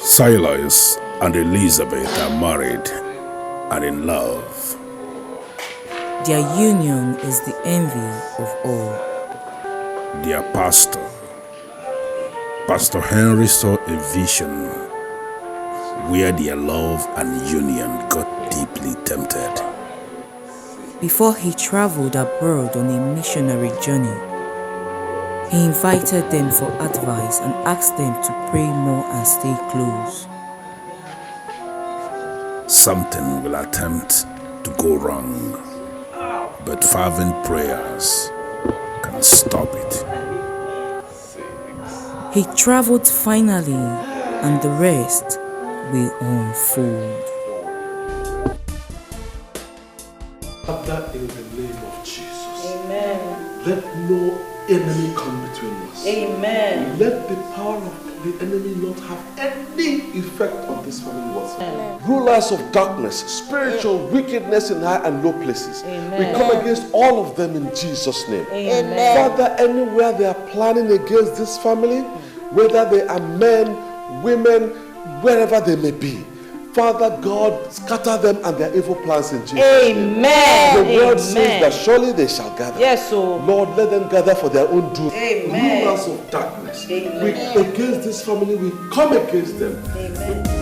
Silas and Elizabeth are married and in love. Their union is the envy of all. Their pastor, Pastor Henry, saw a vision where their love and union got deeply tempted. Before he traveled abroad on a missionary journey, he invited them for advice and asked them to pray more and stay close. Something will attempt to go wrong, but fervent prayers can stop it. He traveled finally, and the rest will unfold. Father, in the name of Jesus, Amen. let no enemy come between us. Amen. Let the power of the enemy not have any effect on this family whatsoever. Rulers of darkness, spiritual wickedness in high and low places. Amen. We come against all of them in Jesus' name. Amen. Father, anywhere they are planning against this family, whether they are men, women, wherever they may be, Father God, scatter them and their evil plans in Jesus' name. Amen. The word says that surely they shall gather. Yes, so Lord, let them gather for their own doom. Amen. Rulers of darkness, Amen. we against this family, we come against them. Amen.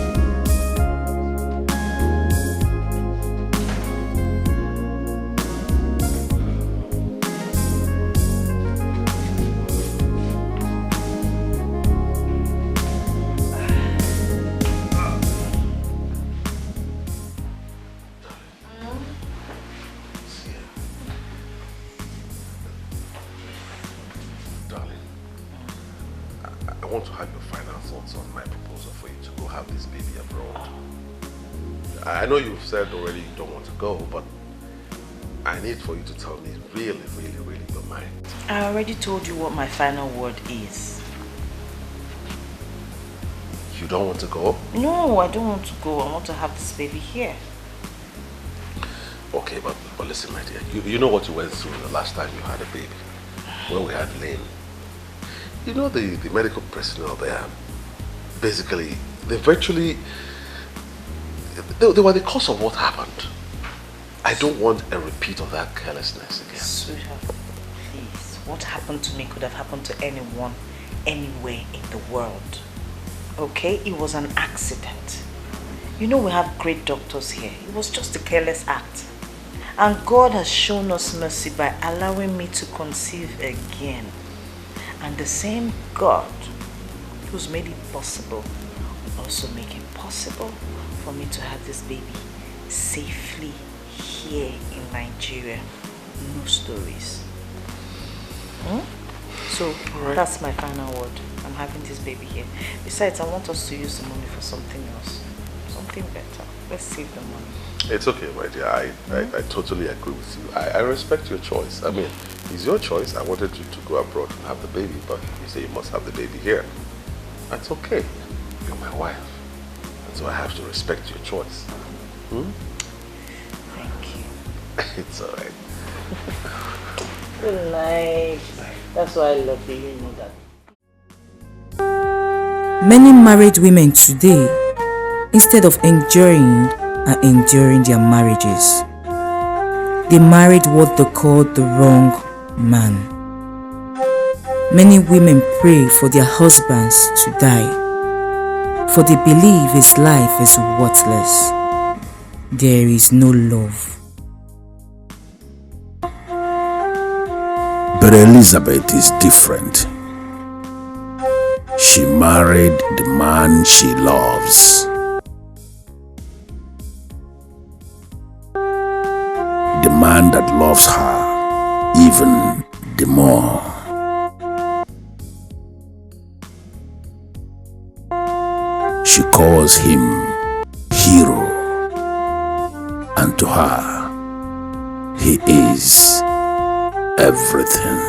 I want to have your final thoughts on my proposal for you to go have this baby abroad. I know you've said already you don't want to go, but I need for you to tell me really your mind. I already told you what my final word is. You don't want to go? No, I don't want to go. I want to have this baby here. Okay, but listen, my dear. You know what you went through the last time you had a baby, when we had Lynn. You know the medical personnel there, basically, they were the cause of what happened. I don't want a repeat of that carelessness again. Sweetheart, please. What happened to me could have happened to anyone, anywhere in the world. Okay? It was an accident. You know we have great doctors here. It was just a careless act. And God has shown us mercy by allowing me to conceive again. And the same God who's made it possible will also make it possible for me to have this baby safely here in Nigeria. No stories. So that's my final word. I'm having this baby here. Besides, I want us to use the money for something else. Something better. Let's save the money. It's okay, my dear. I totally agree with you. I respect your choice. I mean, it's your choice. I wanted you to go abroad and have the baby, but you say you must have the baby here. That's okay. You're my wife. And so I have to respect your choice. Thank you. It's alright. Good night. That's why I love you, you know that. Many married women today, instead of enjoying, are enduring their marriages. They married what they call the wrong man. Many women pray for their husbands to die, for they believe his life is worthless. There is no love. But Elizabeth is different. She married the man she loves. The man that loves her even the more. She calls him hero, and to her, he is everything.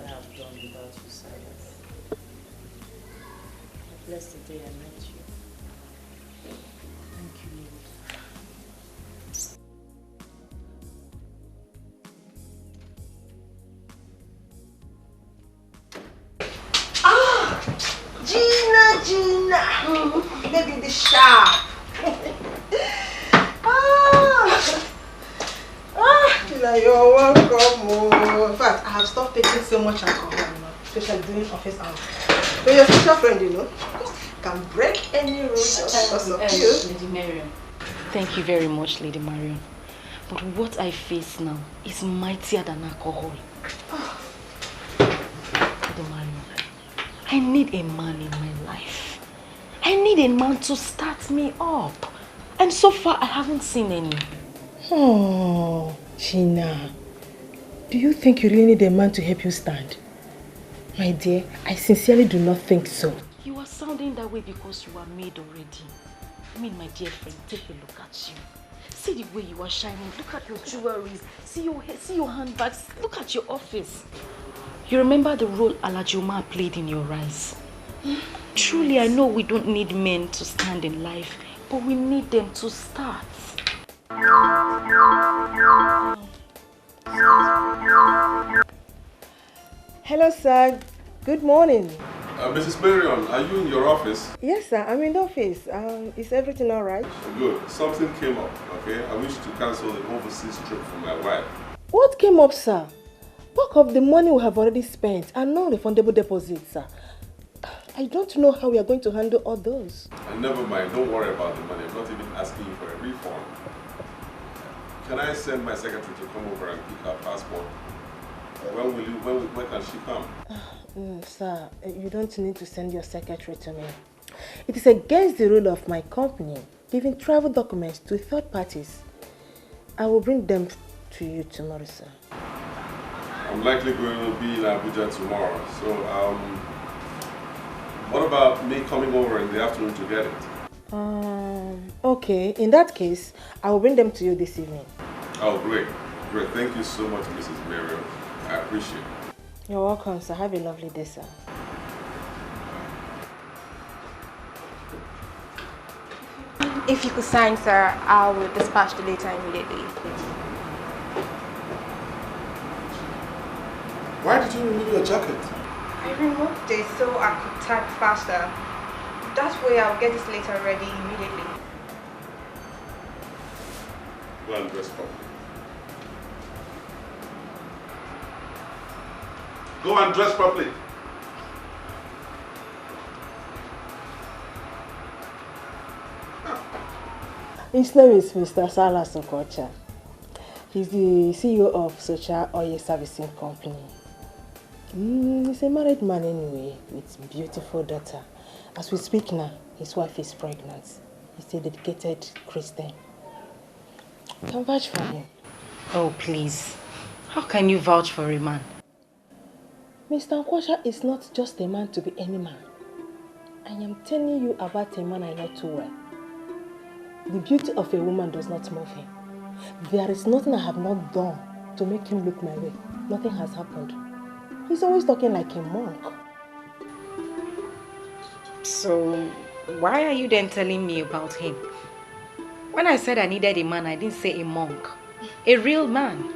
I have done without you, Silas. I bless the day I met you. Thank you, Lord. Gina! Baby, the sharp! Gina, you're welcome. In fact, I have stopped taking so much alcohol now, especially during office hours. But you're such a friend, you know. Can break any rule just because of you. Lady Marion. Thank you very much, Lady Marion. But what I face now is mightier than alcohol. Lady Marion, I need a man in my life. I need a man to start me up. And so far, I haven't seen any. Oh, Gina. Do you think you really need a man to help you stand? My dear, I sincerely do not think so. You are sounding that way because you are made already. I mean, my dear friend, take a look at you. See the way you are shining. Look at your jewelry. See your hair, see your handbags. Look at your office. You remember the role Alajoma played in your eyes? Truly, I know we don't need men to stand in life, but we need them to start. Hello, sir. Good morning. Mrs. Marion, are you in your office? Yes, sir. I'm in the office. Is everything all right? Good. Something came up, okay? I wish to cancel an overseas trip for my wife. What came up, sir? Bulk of the money we have already spent and non-refundable deposits, sir. I don't know how we are going to handle all those. And never mind, don't worry about the money. I'm not even asking you for a refund. Can I send my secretary to come over and pick her passport? When can she come? Sir, you don't need to send your secretary to me. It is against the rule of my company giving travel documents to third parties. I will bring them to you tomorrow, sir. I'm likely going to be in Abuja tomorrow, so what about me coming over in the afternoon to get it? Okay, in that case, I will bring them to you this evening. Oh, great. Great. Thank you so much, Mrs. Marion. I appreciate it. You're welcome, sir. Have a lovely day, sir. If you could sign, sir, I will dispatch the letter immediately. Why did you remove your jacket? I removed it so I could type faster. That way I'll get this letter ready immediately. Go and dress properly. Go and dress properly. His name is Mr. Salah Sokocha. He's the CEO of Social Oil Servicing Company. He's a married man anyway, with a beautiful daughter. As we speak now, his wife is pregnant. He's a dedicated Christian. You can vouch for him. Oh, please. How can you vouch for a man? Mr. Nkosha is not just a man to be any man. I am telling you about a man I know too well. The beauty of a woman does not move him. There is nothing I have not done to make him look my way. Nothing has happened. He's always talking like a monk. So, why are you then telling me about him? When I said I needed a man, I didn't say a monk. A real man.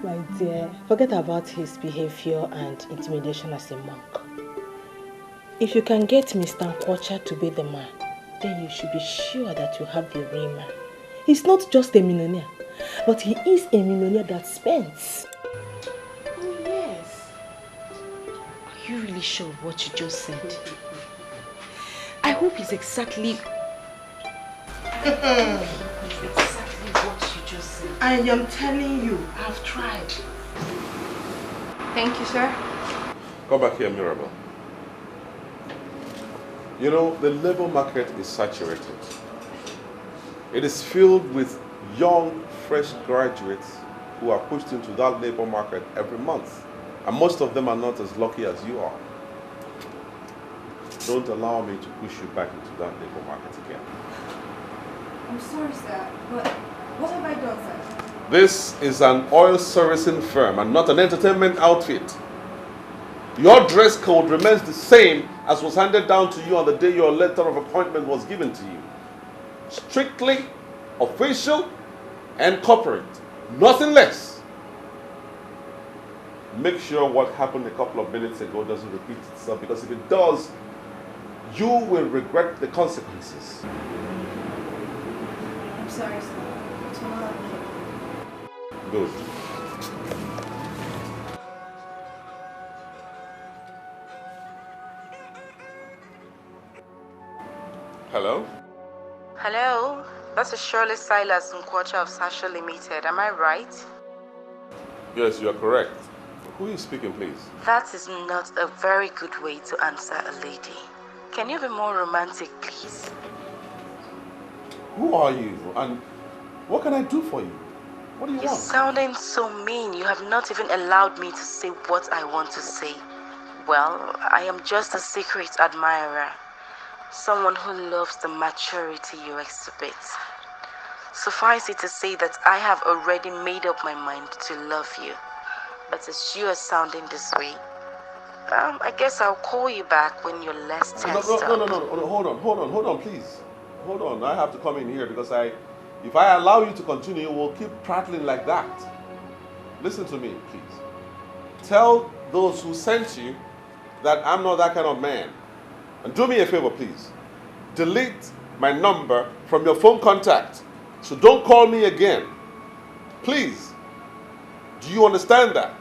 My dear, forget about his behavior and intimidation as a monk. If you can get Mr. Nkosha to be the man, then you should be sure that you have the real man. He's not just a millionaire, but he is a millionaire that spends. Oh, yes. Are you really sure of what you just said? I hope it's exactly... It's exactly what you just said. I am telling you, I've tried. Thank you, sir. Come back here, Mirabel. You know, the labor market is saturated. It is filled with young, fresh graduates who are pushed into that labor market every month. And most of them are not as lucky as you are. Don't allow me to push you back into that labor market again. I'm sorry, sir, but what have I done, sir? This is an oil servicing firm and not an entertainment outfit. Your dress code remains the same as was handed down to you on the day your letter of appointment was given to you. Strictly official and corporate. Nothing less. Make sure what happened a couple of minutes ago doesn't repeat itself, because if it does, you will regret the consequences. I'm sorry, sir. Tomorrow. Good. Hello? Hello, this is Shirley Silas Nkwocha of Sasha Limited. Am I right? Yes, you are correct. Who is speaking, please? That is not a very good way to answer a lady. Can you be more romantic, please? Who are you? And what can I do for you? What do you You're want? sounding so mean. You have not even allowed me to say what I want to say. Well, I am just a secret admirer. Someone who loves the maturity you exhibit. Suffice it to say that I have already made up my mind to love you. But as you are sounding this way, I guess I'll call you back when you're less tensed up. No, hold on, please. Hold on, I have to come in here because if I allow you to continue, we'll keep prattling like that. Listen to me, please. Tell those who sent you that I'm not that kind of man. And do me a favor, please. Delete my number from your phone contact. So don't call me again. Please. Do you understand that?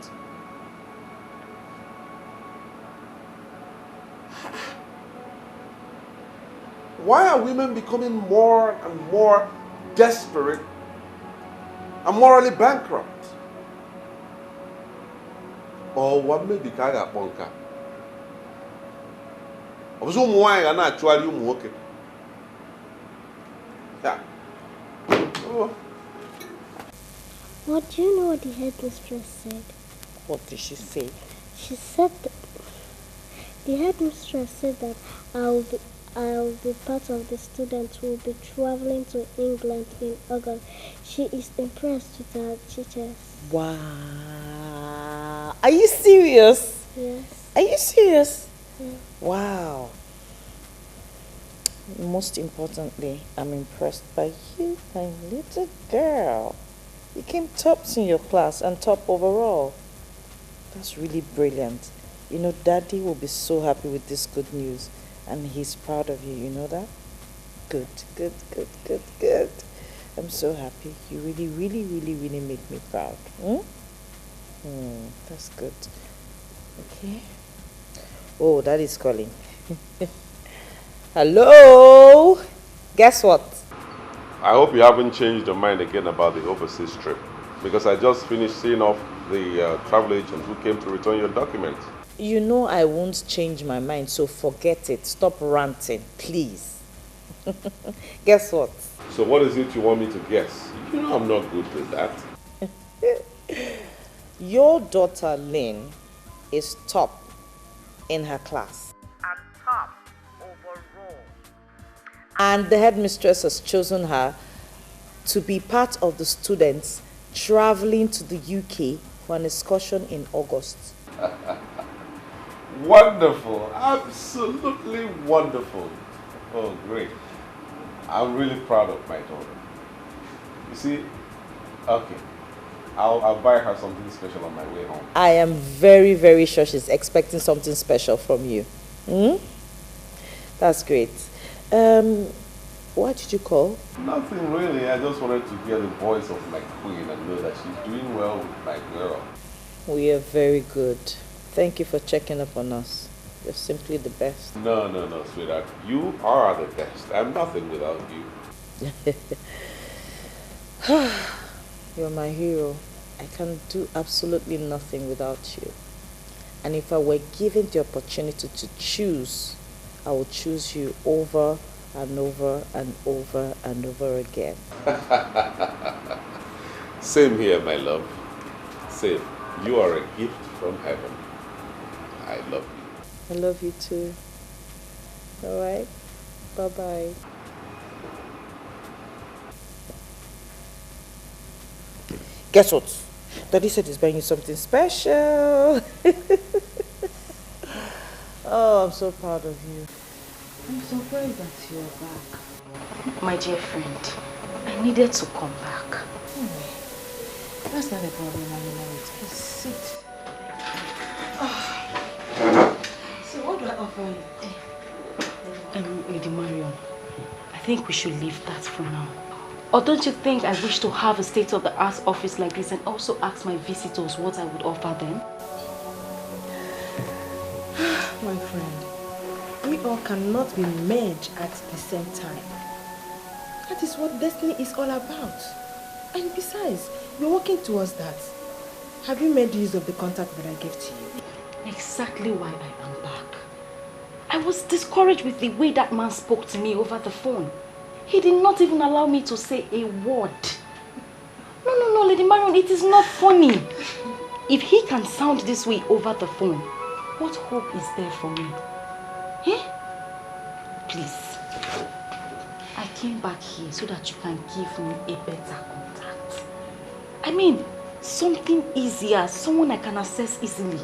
Why are women becoming more and more desperate and morally bankrupt? Or what may be kaga bonka? Obuzo muwai ga na actually umuoke. Yeah. Oh. What do you know what the headmistress said? What did she say? She said the headmistress said that I'll be part of the students who will be traveling to England in August. She is impressed with her teachers. Wow. Are you serious? Yes. Are you serious? Yeah. Wow. Most importantly, I'm impressed by you, my little girl. You came tops in your class and top overall. That's really brilliant. You know, Daddy will be so happy with this good news, and he's proud of you, you know that? Good. I'm so happy. You really make me proud. That's good. Okay. Oh, Daddy's calling. Hello? Guess what? I hope you haven't changed your mind again about the overseas trip, because I just finished seeing off the travel agent who came to return your documents. You know I won't change my mind, so forget it. Stop ranting, please. Guess what? So what is it you want me to guess? You know I'm not good with that. Your daughter Lynn is top in her class. And top overall. And the headmistress has chosen her to be part of the students traveling to the UK for an excursion in August. Wonderful, absolutely wonderful. Oh, great. I'm really proud of my daughter. You see, okay, I'll buy her something special on my way home. I am very sure she's expecting something special from you. That's great. Why did you call? Nothing really. I just wanted to hear the voice of my queen and know that she's doing well with my girl. We are very good. Thank you for checking up on us. You're simply the best. No, sweetheart. You are the best. I'm nothing without you. You're my hero. I can do absolutely nothing without you. And if I were given the opportunity to choose, I would choose you over and over and over and over again. Same here, my love. Same. You are a gift from heaven. I love you. I love you too. All right? Bye-bye. Guess what? Daddy said he's buying you something special. Oh, I'm so proud of you. I'm surprised that you're back. My dear friend, I needed to come back. Anyway, that's not a problem anymore. Please sit. Oh. So what do I offer you? Lady Marion, I think we should leave that for now. Or don't you think I wish to have a state-of-the-art office like this and also ask my visitors what I would offer them? My friend, we all cannot be merged at the same time. That is what destiny is all about. And besides, we're working towards that. Have you made use of the contact that I gave to you? Exactly why I am back. I was discouraged with the way that man spoke to me over the phone. He did not even allow me to say a word. No, Lady Marion, it is not funny. If he can sound this way over the phone, what hope is there for me? Eh? Please. I came back here so that you can give me a better contact. I mean, something easier, someone I can access easily.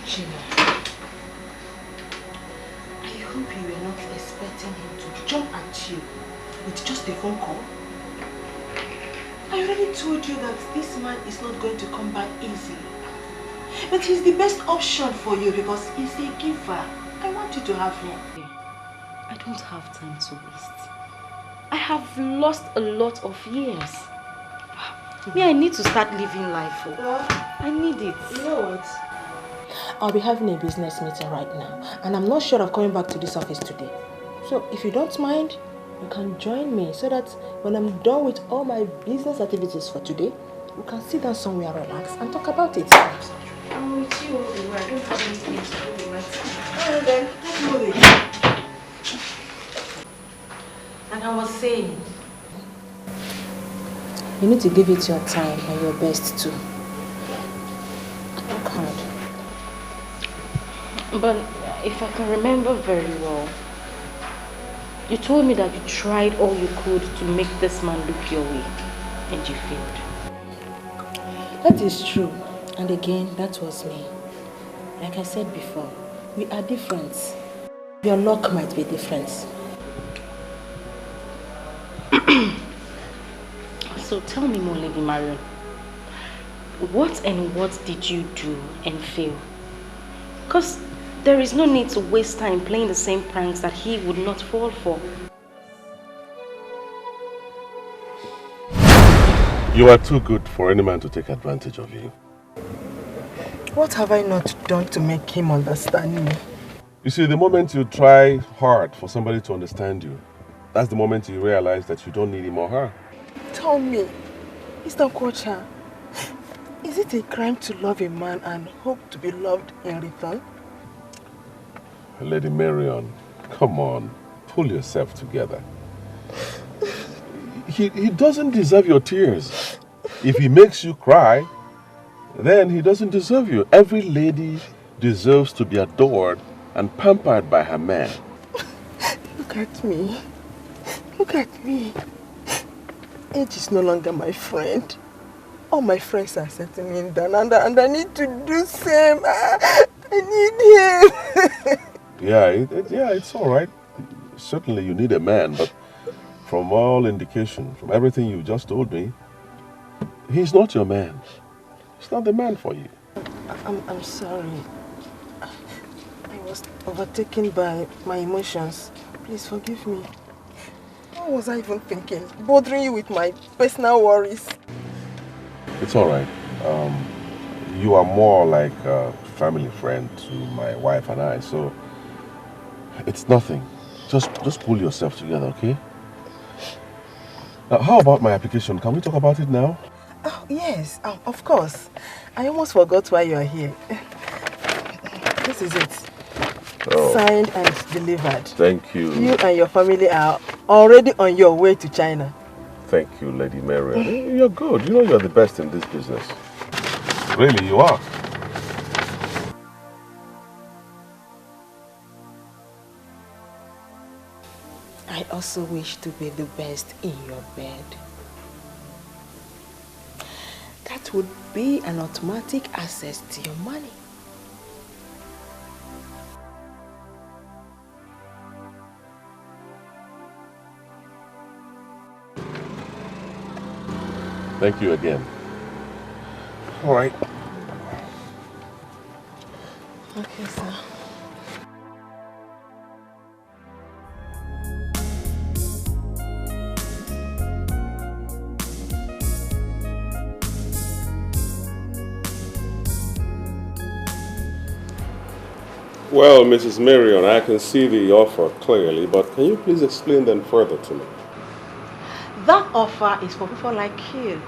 Chima, I hope you were not expecting him to jump at you with just a phone call. I already told you that this man is not going to come by easily. But he's the best option for you because he's a giver. I want you to have him. I don't have time to waste. I have lost a lot of years. Me, I need to start living life. I need it. You know what? I'll be having a business meeting right now, and I'm not sure of coming back to this office today. So if you don't mind, you can join me so that when I'm done with all my business activities for today, we can sit down somewhere, relax, and talk about it. I'm with you all the way. I don't have anything to do with my time. Alright then, let's move it. And I was saying, you need to give it your time and your best too. Work hard. But if I can remember very well, you told me that you tried all you could to make this man look your way, and you failed. That is true. And again, that was me. Like I said before, we are different. Your luck might be different. So tell me more, Lady Marion. What did you do and fail? Because there is no need to waste time playing the same pranks that he would not fall for. You are too good for any man to take advantage of you. What have I not done to make him understand me? You see, the moment you try hard for somebody to understand you, that's the moment you realize that you don't need him or her. Tell me, Mr. Kocha, is it a crime to love a man and hope to be loved in return? Lady Marion, come on, pull yourself together. He doesn't deserve your tears. If he makes you cry, then he doesn't deserve you. Every lady deserves to be adored and pampered by her man. Look at me. Look at me. Age is no longer my friend. All my friends are settling me down and I need to do same. I need him. Yeah, it's all right. Certainly you need a man, but from all indication, from everything you just told me, he's not your man. He's not the man for you. I'm sorry. I was overtaken by my emotions. Please forgive me. What was I even thinking? Bothering you with my personal worries. It's all right. You are more like a family friend to my wife and I, so it's nothing. Just pull yourself together, okay? Now, how about my application? Can we talk about it now? Oh, yes, of course. I almost forgot why you are here. This is it. Oh. Signed and delivered. Thank you. You and your family are already on your way to China. Thank you, Lady Marion. You're good. You know you're the best in this business. Really, you are. I also wish to be the best in your bed. that would be an automatic access to your money. Thank you again. All right. Okay, sir. Well, Mrs. Marion, I can see the offer clearly, but can you please explain them further to me? That offer is for people like you.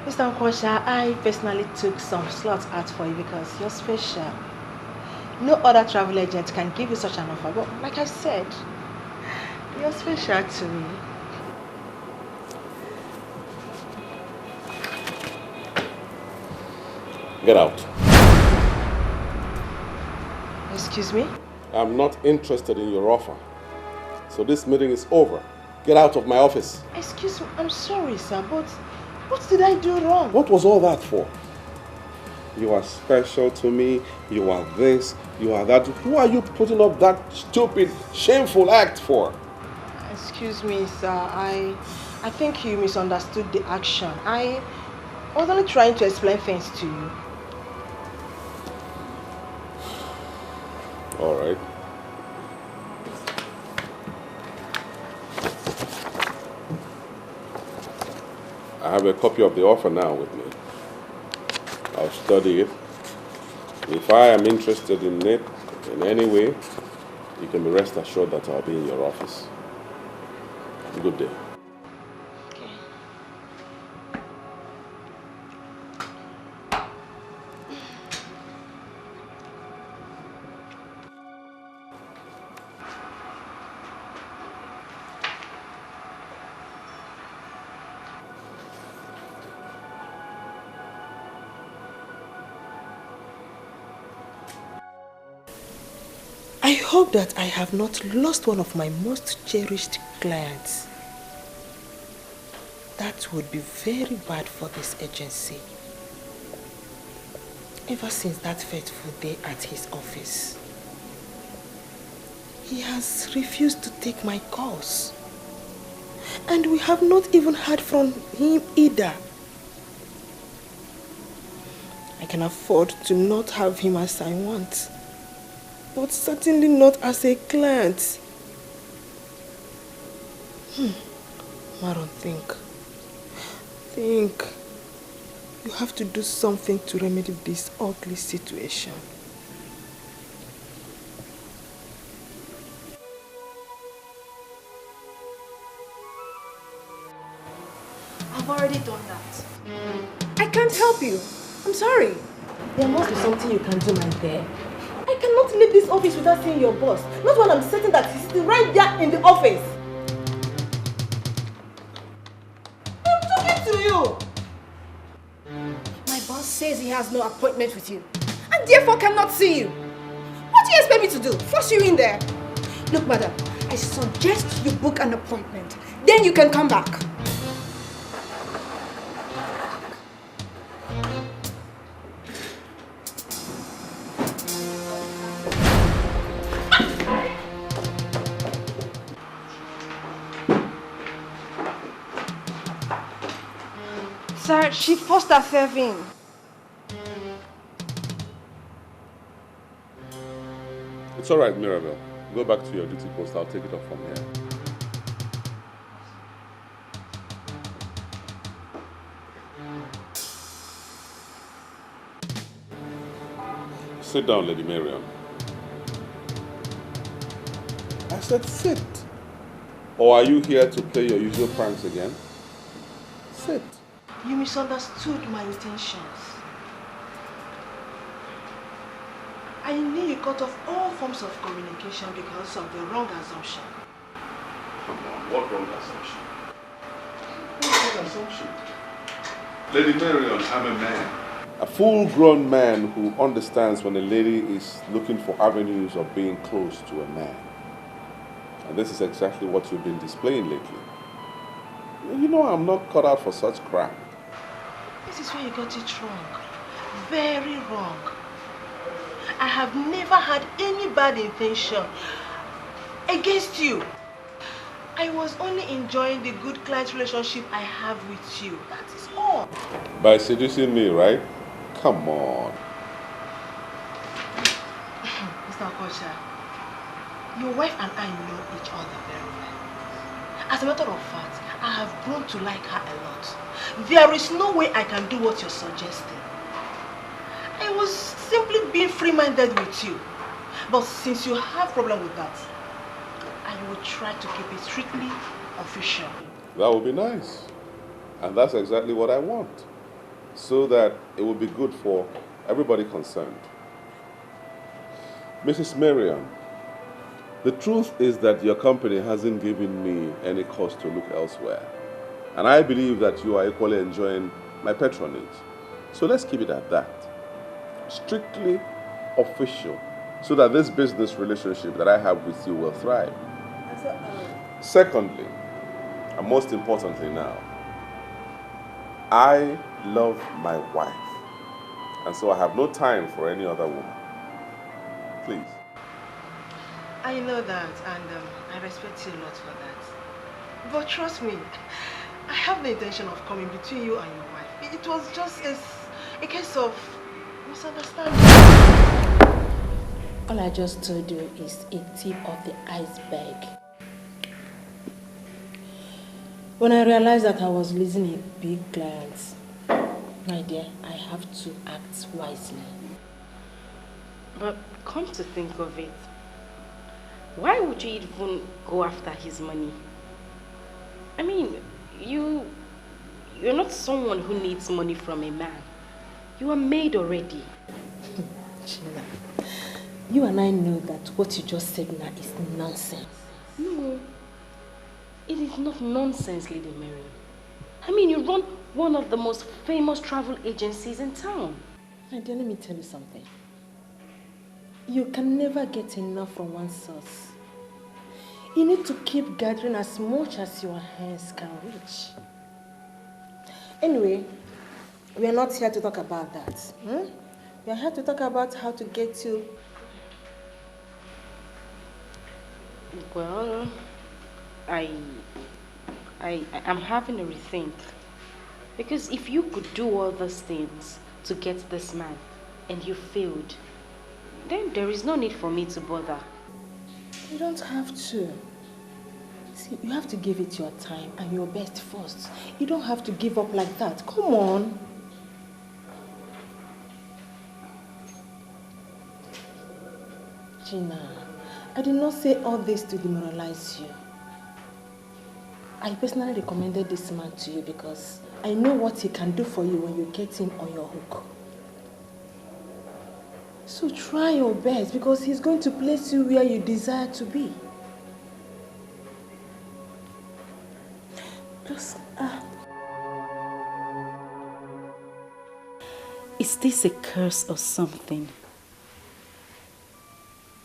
Mr. Okosha, I personally took some slots out for you because you're special. No other travel agent can give you such an offer. But like I said, you're special to me. Get out. Excuse me? I'm not interested in your offer. So this meeting is over. Get out of my office. Excuse me, I'm sorry, sir, but what did I do wrong? What was all that for? You are special to me, you are this, you are that. Who are you putting up that stupid, shameful act for? Excuse me, sir, I think you misunderstood the action. I was only trying to explain things to you. All right. I have a copy of the offer now with me. I'll study it. If I am interested in it in any way, you can be rest assured that I'll be in your office. Good day. I hope that I have not lost one of my most cherished clients. That would be very bad for this agency. Ever since that fateful day at his office, he has refused to take my calls. And we have not even heard from him either. I can afford to not have him as I want, but certainly not as a client. Maron, think. You have to do something to remedy this ugly situation. I've already done that. I can't help you. I'm sorry. There must be something you can do, my dear. I cannot leave this office without seeing your boss. Not when I'm certain that he's still right there in the office. I'm talking to you. My boss says he has no appointment with you and therefore cannot see you. What do you expect me to do? Force you in there? Look, madam, I suggest you book an appointment. Then you can come back. Sir, she forced herself in. It's all right, Mirabel. Go back to your duty post. I'll take it up from here. Sit down, Lady Mariam. I said sit. Or are you here to play your usual pranks again? Sit. You misunderstood my intentions. I knew you cut off all forms of communication because of the wrong assumption. Come on, what wrong assumption? What wrong assumption? Lady Marion, I'm a man. A full-grown man who understands when a lady is looking for avenues of being close to a man. And this is exactly what you've been displaying lately. You know I'm not cut out for such crap. That is where you got it wrong. Very wrong. I have never had any bad intention against you. I was only enjoying the good client relationship I have with you. That is all. By seducing me, right? Come on. Mr. Okosha, your wife and I know each other very well. As a matter of fact, I have grown to like her a lot. There is no way I can do what you're suggesting. I was simply being free-minded with you. But since you have problem with that, I will try to keep it strictly official. That would be nice. And that's exactly what I want. So that it will be good for everybody concerned. Mrs. Mariam, the truth is that your company hasn't given me any cause to look elsewhere. And I believe that you are equally enjoying my patronage. So let's keep it at that. Strictly official, so that this business relationship that I have with you will thrive. Secondly, and most importantly now, I love my wife. And so I have no time for any other woman. Please. I know that, and I respect you a lot for that. But trust me, I have the intention of coming between you and your wife. It was just a case of misunderstanding. All I just told you is a tip of the iceberg. When I realized that I was losing a big client, my dear, I have to act wisely. But come to think of it, why would you even go after his money? I mean, you're not someone who needs money from a man. You are made already. China, you and I know that what you just said now is nonsense. No, it is not nonsense, Lady Mary. I mean, you run one of the most famous travel agencies in town. My dear, let me tell you something. You can never get enough from one source. You need to keep gathering as much as your hands can reach. Anyway, we are not here to talk about that. We are here to talk about how to get you. Well, I'm having a rethink. Because if you could do all those things to get this man and you failed, then there is no need for me to bother. You don't have to. See, you have to give it your time and your best first. You don't have to give up like that. Come on. Gina, I did not say all this to demoralize you. I personally recommended this man to you because I know what he can do for you when you get him on your hook. So try your best because he's going to place you where you desire to be. Just, Is this a curse or something?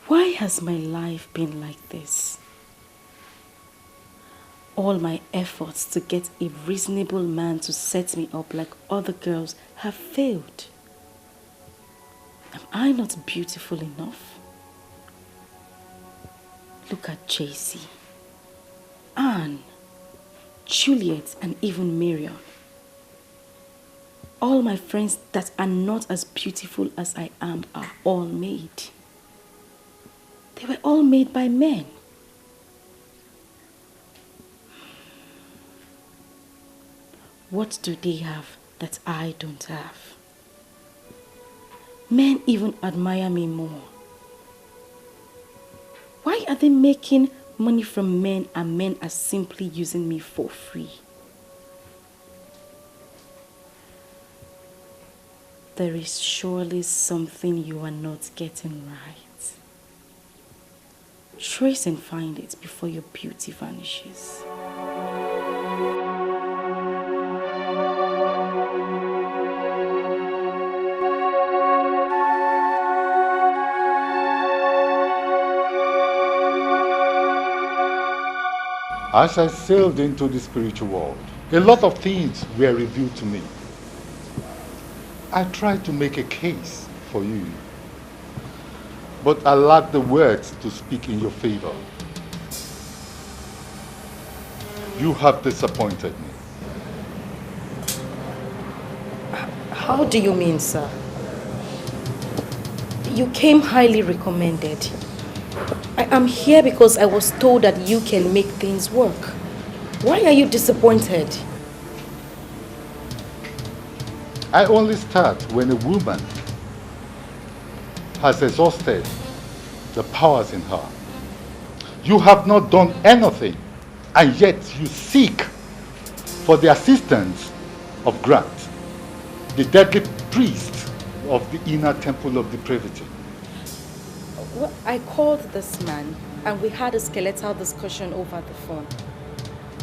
Why has my life been like this? All my efforts to get a reasonable man to set me up like other girls have failed. Am I not beautiful enough? Look at JC, Anne, Juliet, and even Miriam. All my friends that are not as beautiful as I am are all made. They were all made by men. What do they have that I don't have? Men even admire me more. Why are they making money from men and men are simply using me for free? There is surely something you are not getting right. Trace and find it before your beauty vanishes. As I sailed into the spiritual world, a lot of things were revealed to me. I tried to make a case for you, but I lack the words to speak in your favor. You have disappointed me. How do you mean, sir? You came highly recommended. I am here because I was told that you can make things work. Why are you disappointed? I only start when a woman has exhausted the powers in her. You have not done anything, and yet you seek for the assistance of Grant, the deadly priest of the inner temple of depravity. Well, I called this man and we had a skeletal discussion over the phone.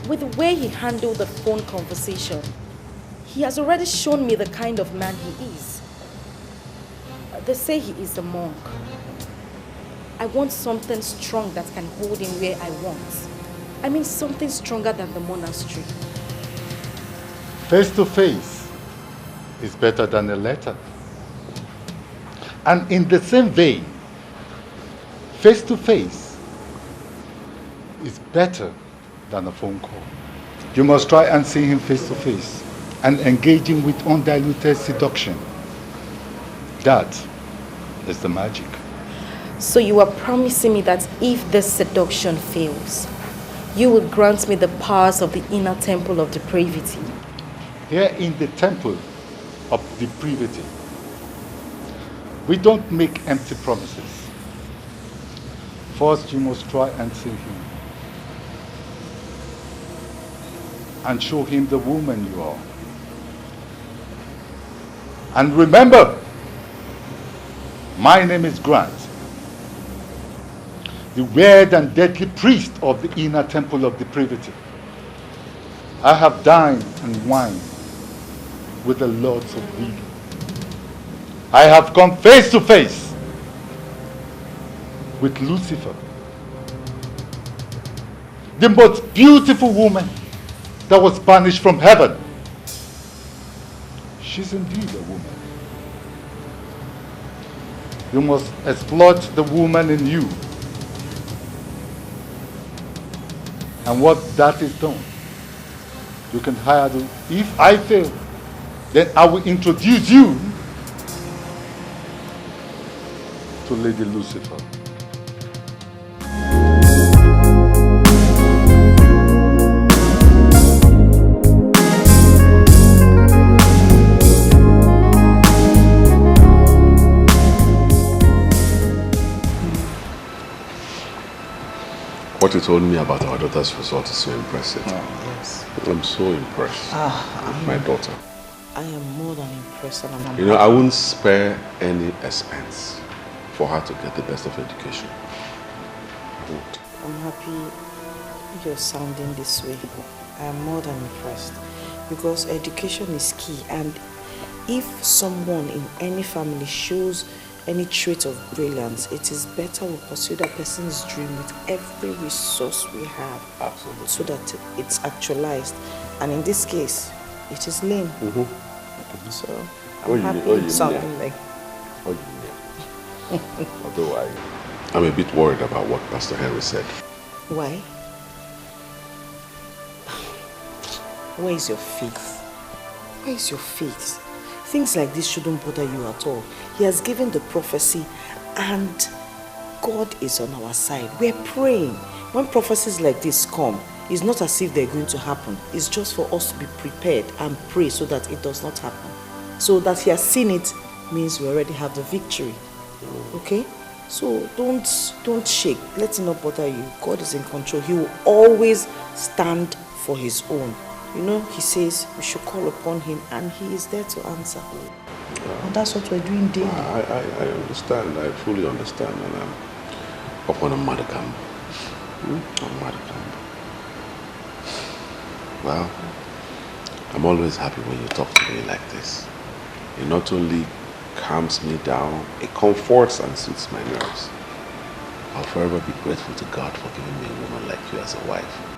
With the way he handled the phone conversation, he has already shown me the kind of man he is. They say he is a monk. I want something strong that can hold him where I want. I mean something stronger than the monastery. Face to face is better than a letter. And in the same vein, face to face is better than a phone call. You must try and see him face to face and engage him with undiluted seduction. That is the magic. So you are promising me that if this seduction fails, you will grant me the powers of the inner temple of depravity. Here in the temple of depravity, we don't make empty promises. First, you must try and see him and show him the woman you are. And remember, my name is Grant, the weird and deadly priest of the inner temple of depravity. I have dined and wined with the lords of evil. I have come face to face with Lucifer, the most beautiful woman that was banished from heaven. She's indeed a woman. You must exploit the woman in you. And what that is done, you can hire the, if I fail, then I will introduce you to Lady Lucifer. What you told me about our daughter's result is so impressive. Oh, yes. I'm so impressed with my daughter. I am more than impressed, and I'm You know, I wouldn't spare any expense for her to get the best of education. I won't. I'm happy you're sounding this way. I am more than impressed because education is key, and if someone in any family shows any trait of brilliance, it is better we pursue that person's dream with every resource we have. Absolutely. So that it's actualized. And in this case, it is lame. So I'm happy something like. Although I'm a bit worried about what Pastor Henry said. Why? Where is your faith? Where is your faith? Things like this shouldn't bother you at all. He has given the prophecy and God is on our side. We're praying. When prophecies like this come, it's not as if they're going to happen. It's just for us to be prepared and pray so that it does not happen. So that he has seen it means we already have the victory. Okay? So don't shake. Let it not bother you. God is in control. He will always stand for his own. You know, he says we should call upon him and he is there to answer. And that's what we're doing daily. I understand. I fully understand. And I'm upon a mother camp. Well, I'm always happy when you talk to me like this. It not only calms me down, it comforts and soothes my nerves. I'll forever be grateful to God for giving me a woman like you as a wife.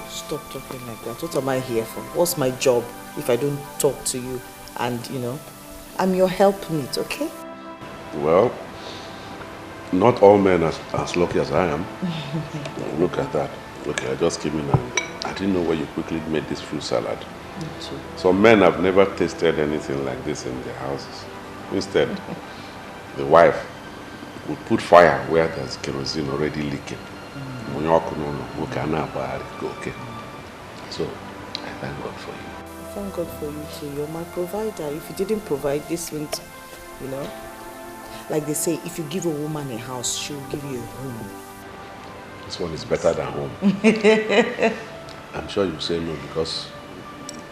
Stop talking like that. What am I here for? What's my job if I don't talk to you and, you know, I'm your helpmate, okay? Well, not all men are as lucky as I am. Look at that. Okay, I just came in and I didn't know where you quickly made this fruit salad. Me too. Some men have never tasted anything like this in their houses. Instead, the wife would put fire where there's kerosene already leaking. Okay. So, I thank God for you. Thank God for you too. You're my provider. If you didn't provide, this wouldn't, you know. Like they say, if you give a woman a house, she'll give you a home. This one is better than home. I'm sure you say no because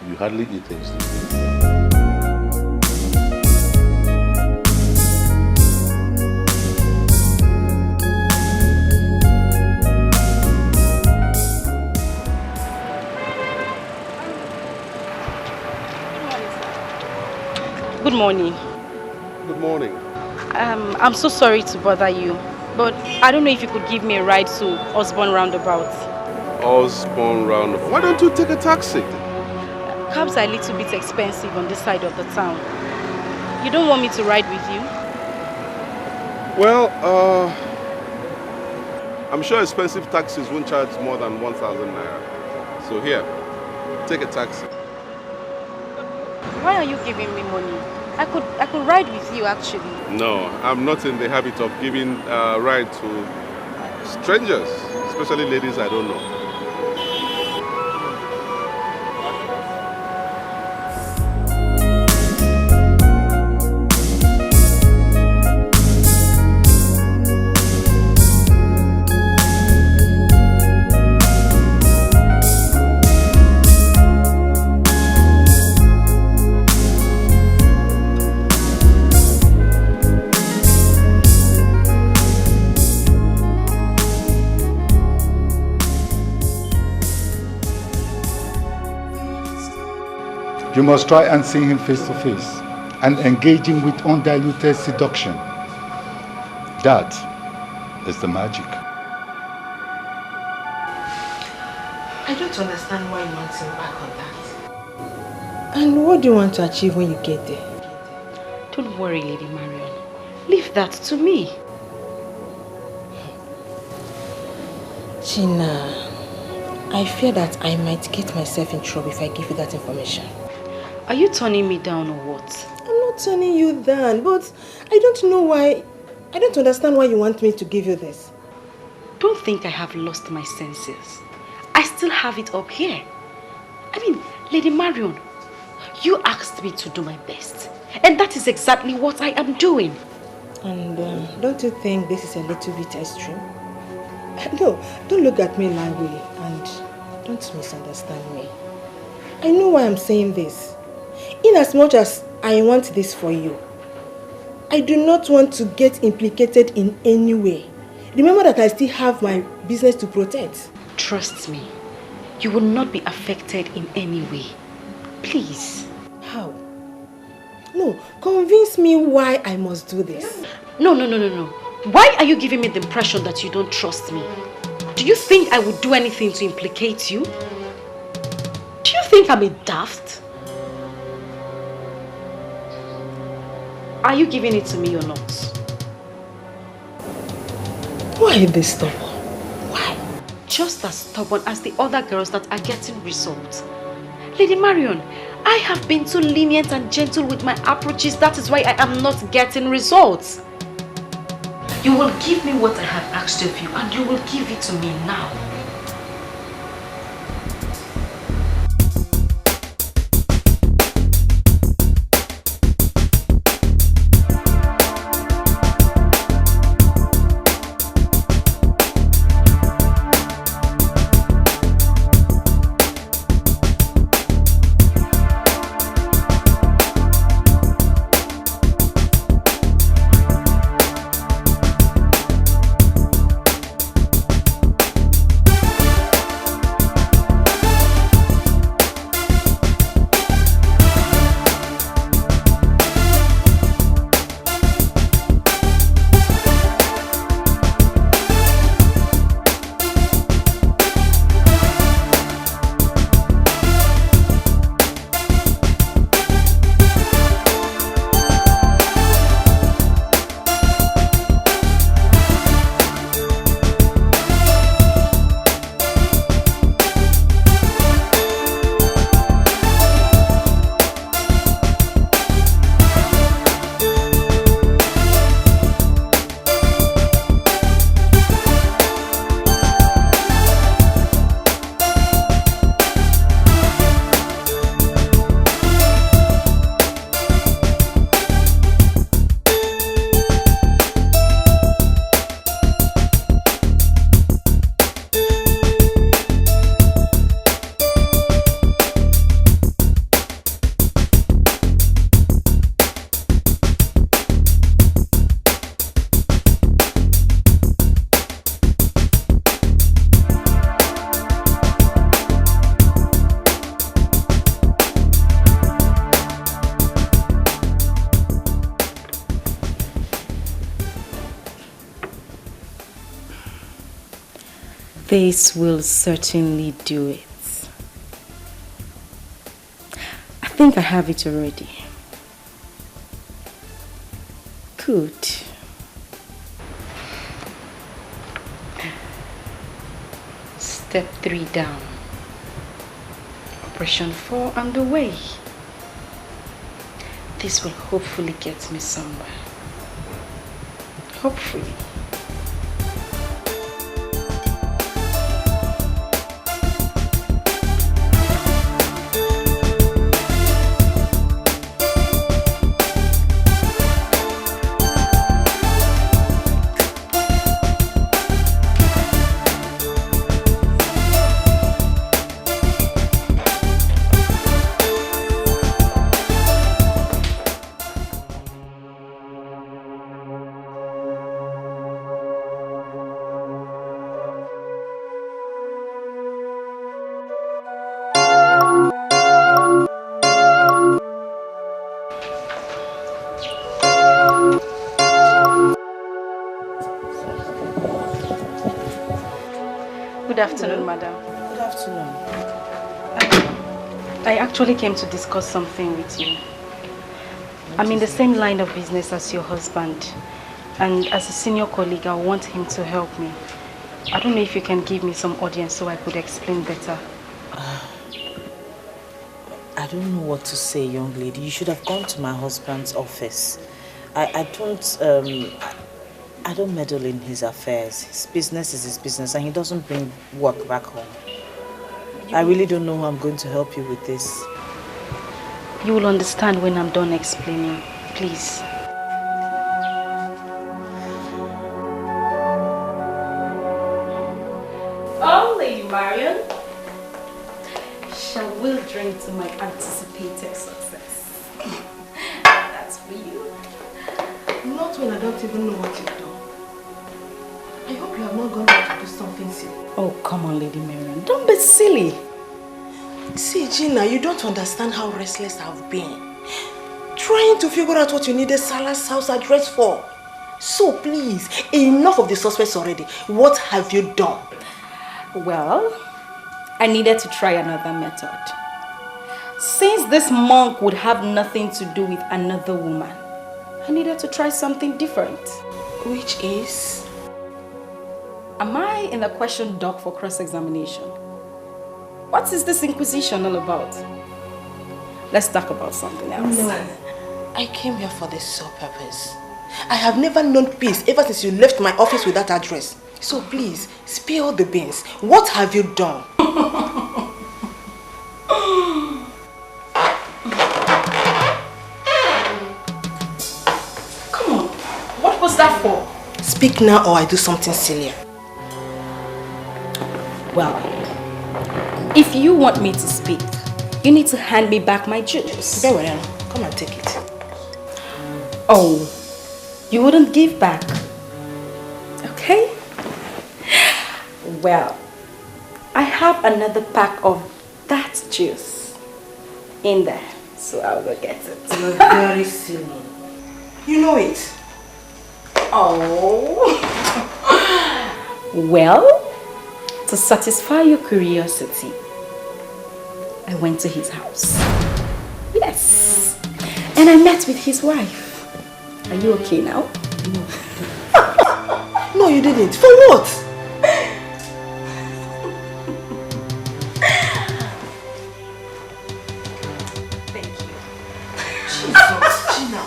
you hardly eat things. Good morning. Good morning. I'm so sorry to bother you, but I don't know if you could give me a ride to Osborne Roundabout. Osborne Roundabout. Why don't you take a taxi? Cabs are a little bit expensive on this side of the town. You don't want me to ride with you? Well, I'm sure expensive taxis won't charge more than 1,000 naira. So here, take a taxi. Why are you giving me money? I could ride with you actually. No, I'm not in the habit of giving a ride to strangers, especially ladies I don't know. You must try and see him face to face and engage him with undiluted seduction. That is the magic. I don't understand why you want him back on that. And what do you want to achieve when you get there? Don't worry, Lady Marion. Leave that to me. China, I fear that I might get myself in trouble if I give you that information. Are you turning me down or what? I'm not turning you down, but I don't know why. I don't understand why you want me to give you this. Don't think I have lost my senses. I still have it up here. I mean, Lady Marion, you asked me to do my best. And that is exactly what I am doing. And don't you think this is a little bit extreme? No, don't look at me that way and don't misunderstand me. I know why I'm saying this. In as much as I want this for you, I do not want to get implicated in any way. Remember that I still have my business to protect. Trust me, you will not be affected in any way. Please. How? No, convince me why I must do this. No. Why are you giving me the impression that you don't trust me? Do you think I would do anything to implicate you? Do you think I'm a daft? Are you giving it to me or not? Why this stubborn? Why? Just as stubborn as the other girls that are getting results. Lady Marion, I have been too lenient and gentle with my approaches. That is why I am not getting results. You will give me what I have asked of you, and you will give it to me now. This will certainly do it. I think I have it already. Good. Step 3 down. Operation 4 underway. This will hopefully get me somewhere. Hopefully. Good afternoon, madam. Good afternoon. I actually came to discuss something with you. I'm in the same line of business as your husband, and as a senior colleague, I want him to help me. I don't know if you can give me some audience so I could explain better. I don't know what to say, young lady. You should have gone to my husband's office. I don't meddle in his affairs. His business is his business, and he doesn't bring work back home. I really don't know how I'm going to help you with this. You will understand when I'm done explaining, please. Oh, Lady Marion, shall we drink to my anticipated success? That's for you. Not when I don't even know what you've done. I hope you have not gone there to do something silly. Oh, come on, Lady Marion. Don't be silly. See, Gina, you don't understand how restless I've been. Trying to figure out what you needed Salah's house address for. So please, enough of the suspects already. What have you done? Well, I needed to try another method. Since this monk would have nothing to do with another woman, I needed to try something different. Which is? Am I in the question dock for cross-examination? What is this inquisition all about? Let's talk about something else. No, I came here for the sole purpose. I have never known peace ever since you left my office with that address. So please, spill the beans. What have you done? Come on, what was that for? Speak now or I do something sillier. Well, if you want me to speak, you need to hand me back my juice. Very well, come and take it. Oh, you wouldn't give back? Okay. Well, I have another pack of that juice in there, so I'll go get it. You're very silly. You know it. Oh. Well, to satisfy your curiosity, I went to his house. Yes. And I met with his wife. Are you okay now? No. No, you didn't. For what? Thank you. Jesus, Gina.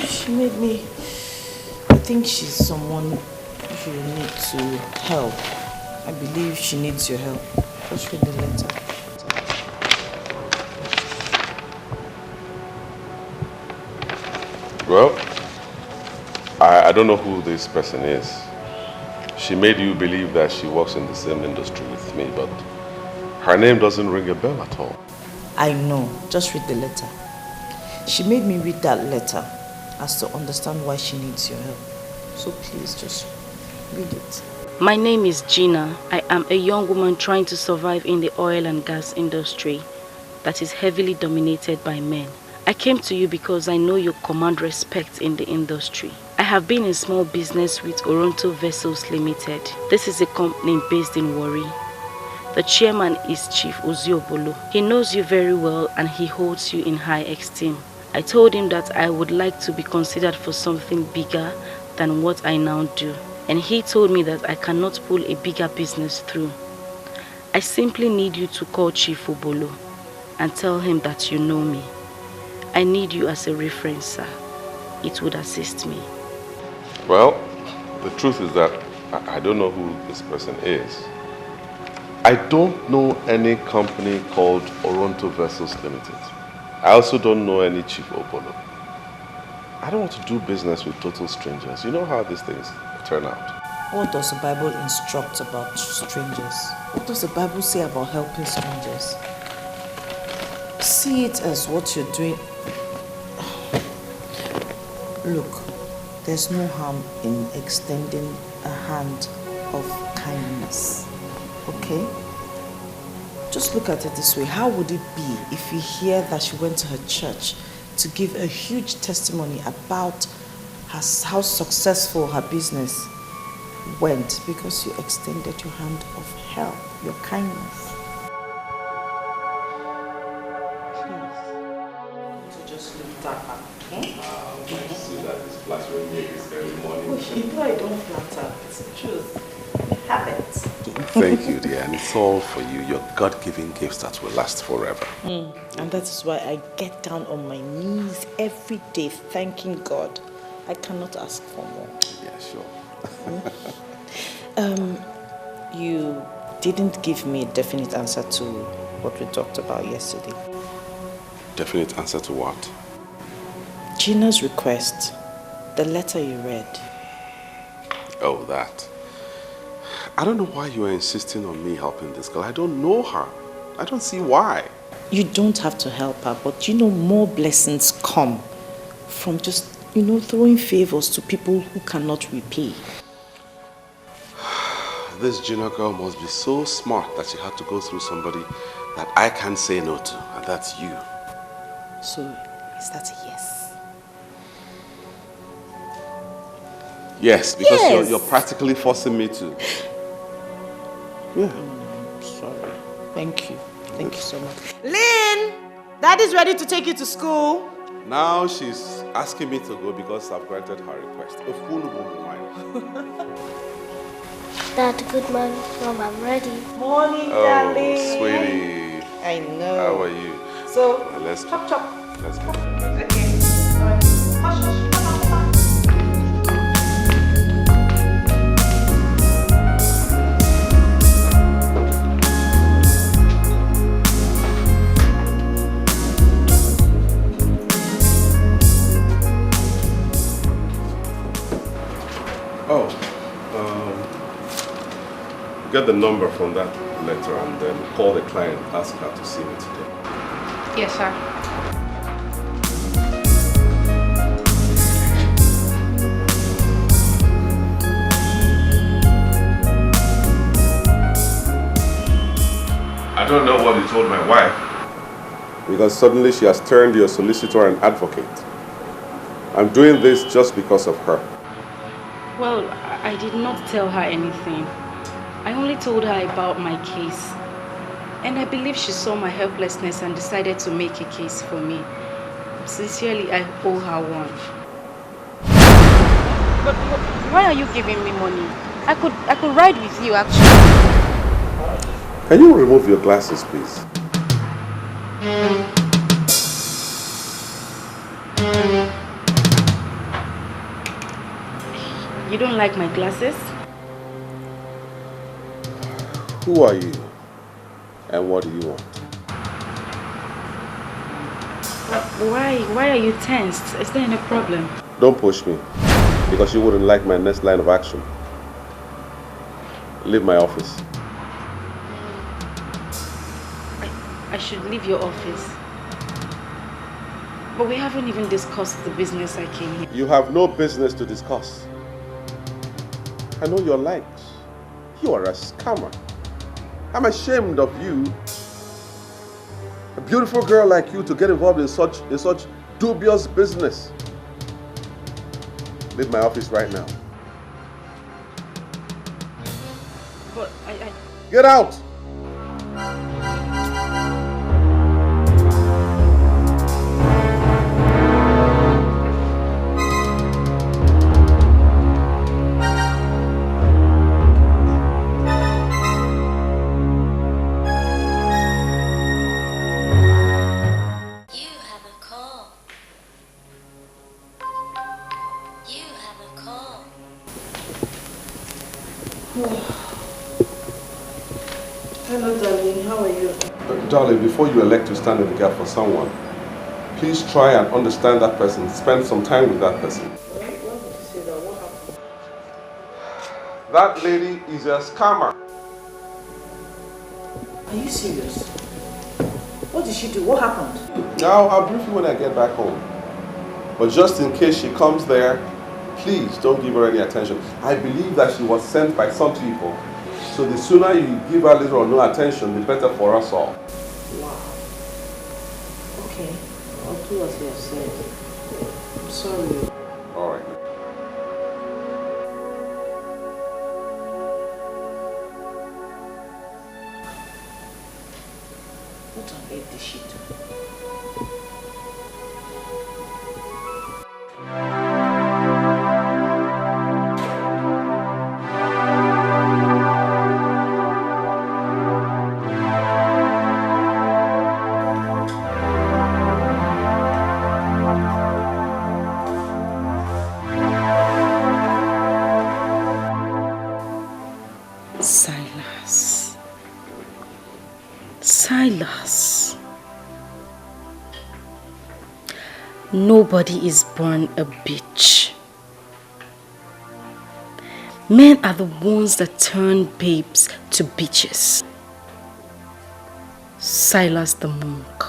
She made me... I think she's someone you need to help. I believe she needs your help. Just read the letter. Well, I don't know who this person is. She made you believe that she works in the same industry with me, but her name doesn't ring a bell at all. I know. Just read the letter. She made me read that letter as to understand why she needs your help. So please, just read it. My name is Gina. I am a young woman trying to survive in the oil and gas industry that is heavily dominated by men I came to you because I know you command respect in the industry. I have been in small business with 1&2 Vessels Limited. This is a company based in Warri. The chairman is Chief Uju Okoli. He knows you very well and he holds you in high esteem. I told him that I would like to be considered for something bigger than what I now do. And he told me that I cannot pull a bigger business through. I simply need you to call Chief Obolo and tell him that you know me. I need you as a reference, sir. It would assist me. Well, the truth is that I don't know who this person is. I don't know any company called 1&2 Vessels Limited. I also don't know any Chief Obolo. I don't want to do business with total strangers. You know how these things turn out. What does the Bible instruct about strangers? What does the Bible say about helping strangers? See it as what you're doing. Look, there's no harm in extending a hand of kindness, okay? Just look at it this way. How would it be if you hear that she went to her church to give a huge testimony about how successful her business went because you extended your hand of help, your kindness? Please. So just look that up, okay? I see that it's flattering me this early morning. You know I don't flatter. It's the truth. Have it. Thank you, dear. And it's all for you. Your God-given gifts that will last forever. And that is why I get down on my knees every day thanking God. I cannot ask for more. Yeah, sure. You didn't give me a definite answer to what we talked about yesterday. Definite answer to what? Gina's request. The letter you read. Oh, that. I don't know why you are insisting on me helping this girl. I don't know her. I don't see why. You don't have to help her, but more blessings come from just, throwing favors to people who cannot repay. This Gina girl must be so smart that she had to go through somebody that I can't say no to, and that's you. So, is that a yes? Yes, because Yes. You're practically forcing me to. Yeah. Sorry. Thank you. Thank you so much. Lynn! Daddy's ready to take you to school. Now she's asking me to go because I've granted her request. A fool won't mind. Dad, good morning, Mom. I'm ready. Morning, Oh, darling. sweetie. I know. How are you? So, Now let's go. chop chop. Let's go. Okay. Alright. Hush, hush. Get the number from that letter and then call the client, ask her to see me today. Yes, sir. I don't know what you told my wife. Because suddenly she has turned your solicitor and advocate. I'm doing this just because of her. Well, I did not tell her anything. I only told her about my case. And I believe she saw my helplessness and decided to make a case for me. Sincerely, I owe her one. But why are you giving me money? I could ride with you, actually. Can you remove your glasses, please? You don't like my glasses? Who are you? And what do you want? Why are you tensed? Is there any problem? Don't push me, because you wouldn't like my next line of action. Leave my office. I should leave your office. But we haven't even discussed the business I came here. You have no business to discuss. I know your likes. You are a scammer. I'm ashamed of you. beautiful girl like you to get involved in such dubious business? Leave my office right now. But Get out! Hello, darling. How are you? Darling, before you elect to stand in the gap for someone, please try and understand that person. Spend some time with that person. Why would you say that? What happened? That lady is a scammer. Are you serious? What did she do? What happened? Now, I'll brief you when I get back home. But just in case she comes there, please don't give her any attention. I believe that she was sent by some people. So the sooner you give her little or no attention, the better for us all. Wow. Okay. I'll do as you have said. I'm sorry. All right. What on earth did she do? Silas. Nobody is born a bitch. Men are the ones that turn babes to bitches. Silas the monk.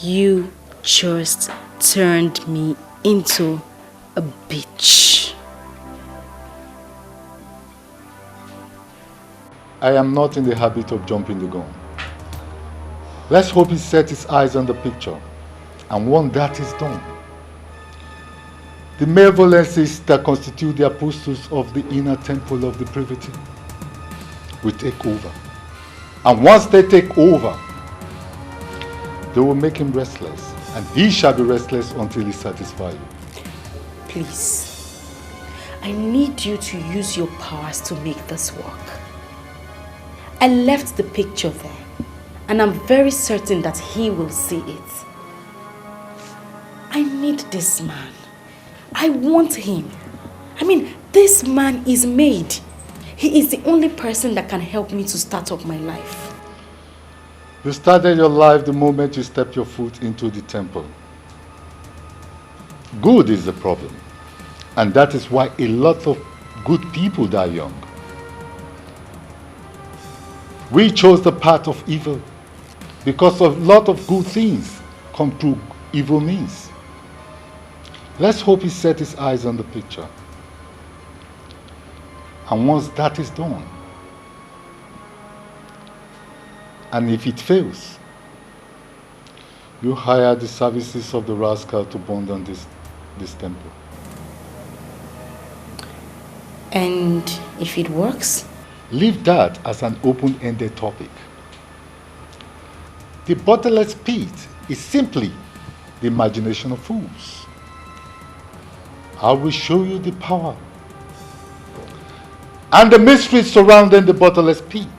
You just turned me into a bitch. I am not in the habit of jumping the gun. Let's hope he set his eyes on the picture, and once that is done, the malevolences that constitute the apostles of the inner temple of the privity will take over. And once they take over, they will make him restless, and he shall be restless until he satisfies you. Please, I need you to use your powers to make this work. I left the picture there, and I'm very certain that he will see it. I need this man. I want him. I mean, this man is made. He is the only person that can help me to start up my life. You started your life the moment you stepped your foot into the temple. Good is the problem, and that is why a lot of good people die young. We chose the path of evil because a lot of good things come through evil means. Let's hope he set his eyes on the picture. And once that is done, and if it fails, you hire the services of the rascal to burn down this temple. And if it works? Leave that as an open-ended topic. The bottomless pit is simply the imagination of fools. I will show you the power and the mysteries surrounding the bottomless pit.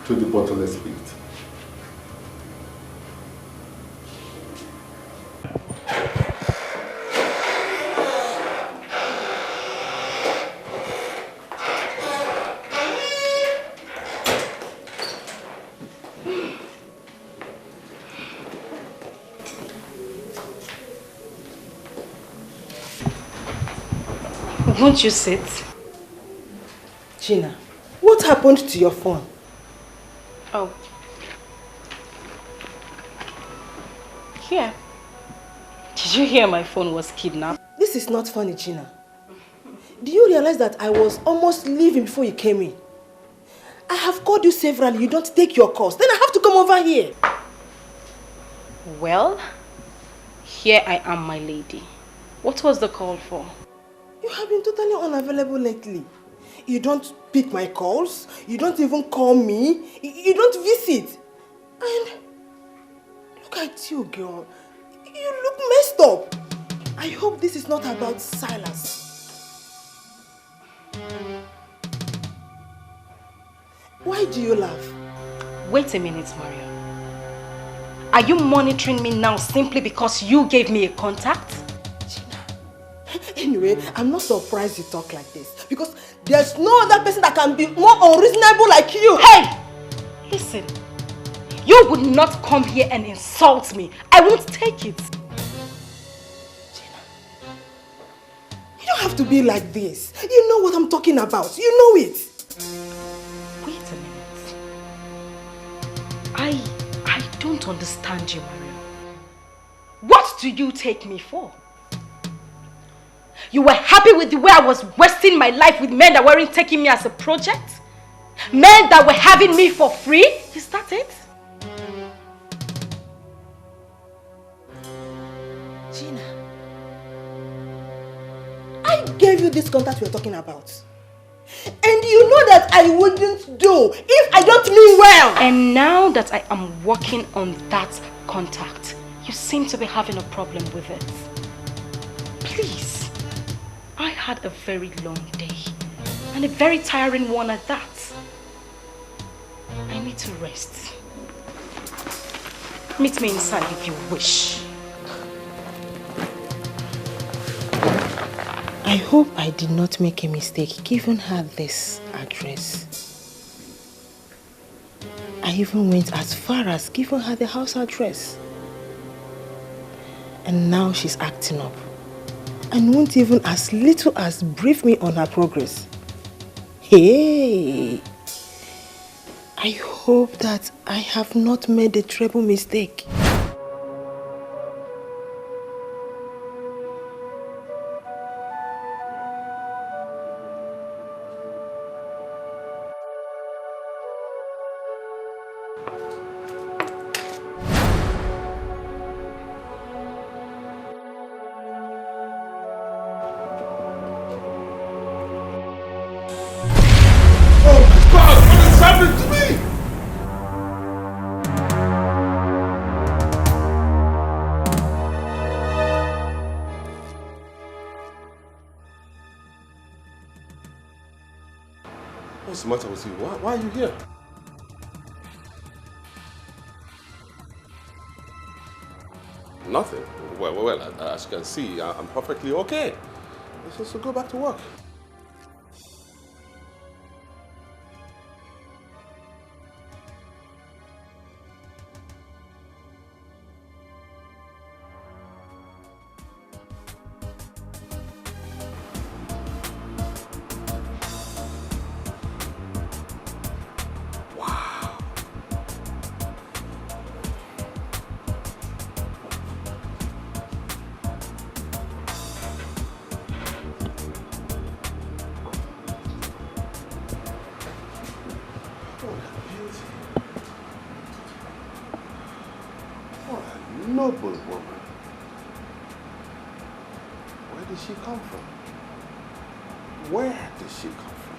To the bottomless pit. Won't you sit? Gina, what happened to your phone? Oh. Here. Did you hear my phone was kidnapped? This is not funny, Gina. Do you realize that I was almost leaving before you came in? I have called you severally. You don't take your calls. Then I have to come over here. Well, here I am, my lady. What was the call for? You have been totally unavailable lately. You don't pick my calls. You don't even call me. You don't visit. And look at you, girl. You look messed up. I hope this is not about Silas. Why do you laugh? Wait a minute, Maria. Are you monitoring me now simply because you gave me a contact? Anyway, I'm not surprised you talk like this because there's no other person that can be more unreasonable like you. Hey! Listen, you would not come here and insult me. I won't take it. You don't have to be like this. You know what I'm talking about. You know it. Wait a minute. I don't understand you, Maria. What do you take me for? You were happy with the way I was wasting my life with men that weren't taking me as a project? Men that were having me for free? Is that it? Gina, I gave you this contact we're talking about. And you know that I wouldn't do if I don't mean well. And now that I am working on that contact, you seem to be having a problem with it. Please. I had a very long day and a very tiring one at that. I need to rest. Meet me inside if you wish. I hope I did not make a mistake giving her this address. I even went as far as giving her the house address. And now she's acting up. And won't even as little as brief me on her progress. Hey! I hope that I have not made a terrible mistake. What's the matter with you? Why are you here? Nothing. Well, as you can see, I'm perfectly okay. So go back to work. Noble woman. Where did she come from? Where did she come from?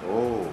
Oh.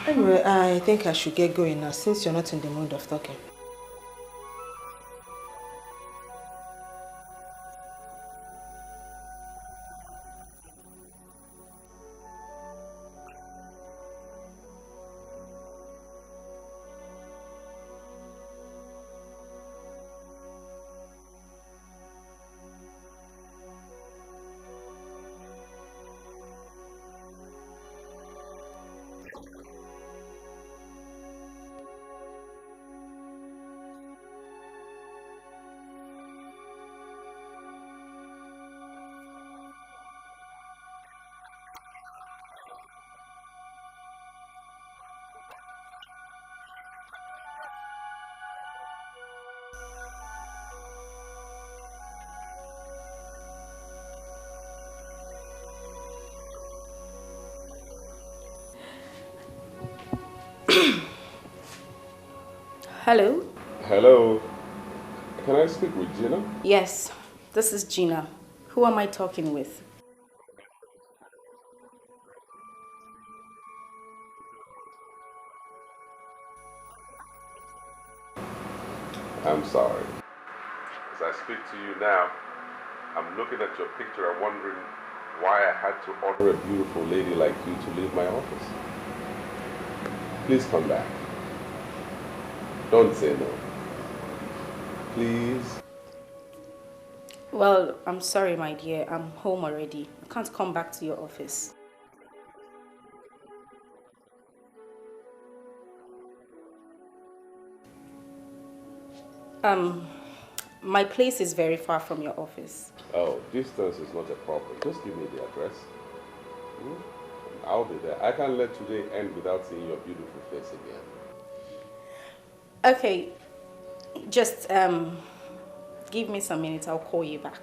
Anyway, I think I should get going now since you're not in the mood of talking. Hello? Hello. Can I speak with Gina? Yes, this is Gina. Who am I talking with? I'm sorry. As I speak to you now, I'm looking at your picture and wondering why I had to order a beautiful lady like you to leave my office. Please come back. Don't say no. Please. Well, I'm sorry, my dear. I'm home already. I can't come back to your office. My place is very far from your office. Oh, distance is not a problem. Just give me the address. I'll be there. I can't let today end without seeing your beautiful face again. Okay, just give me some minutes. I'll call you back.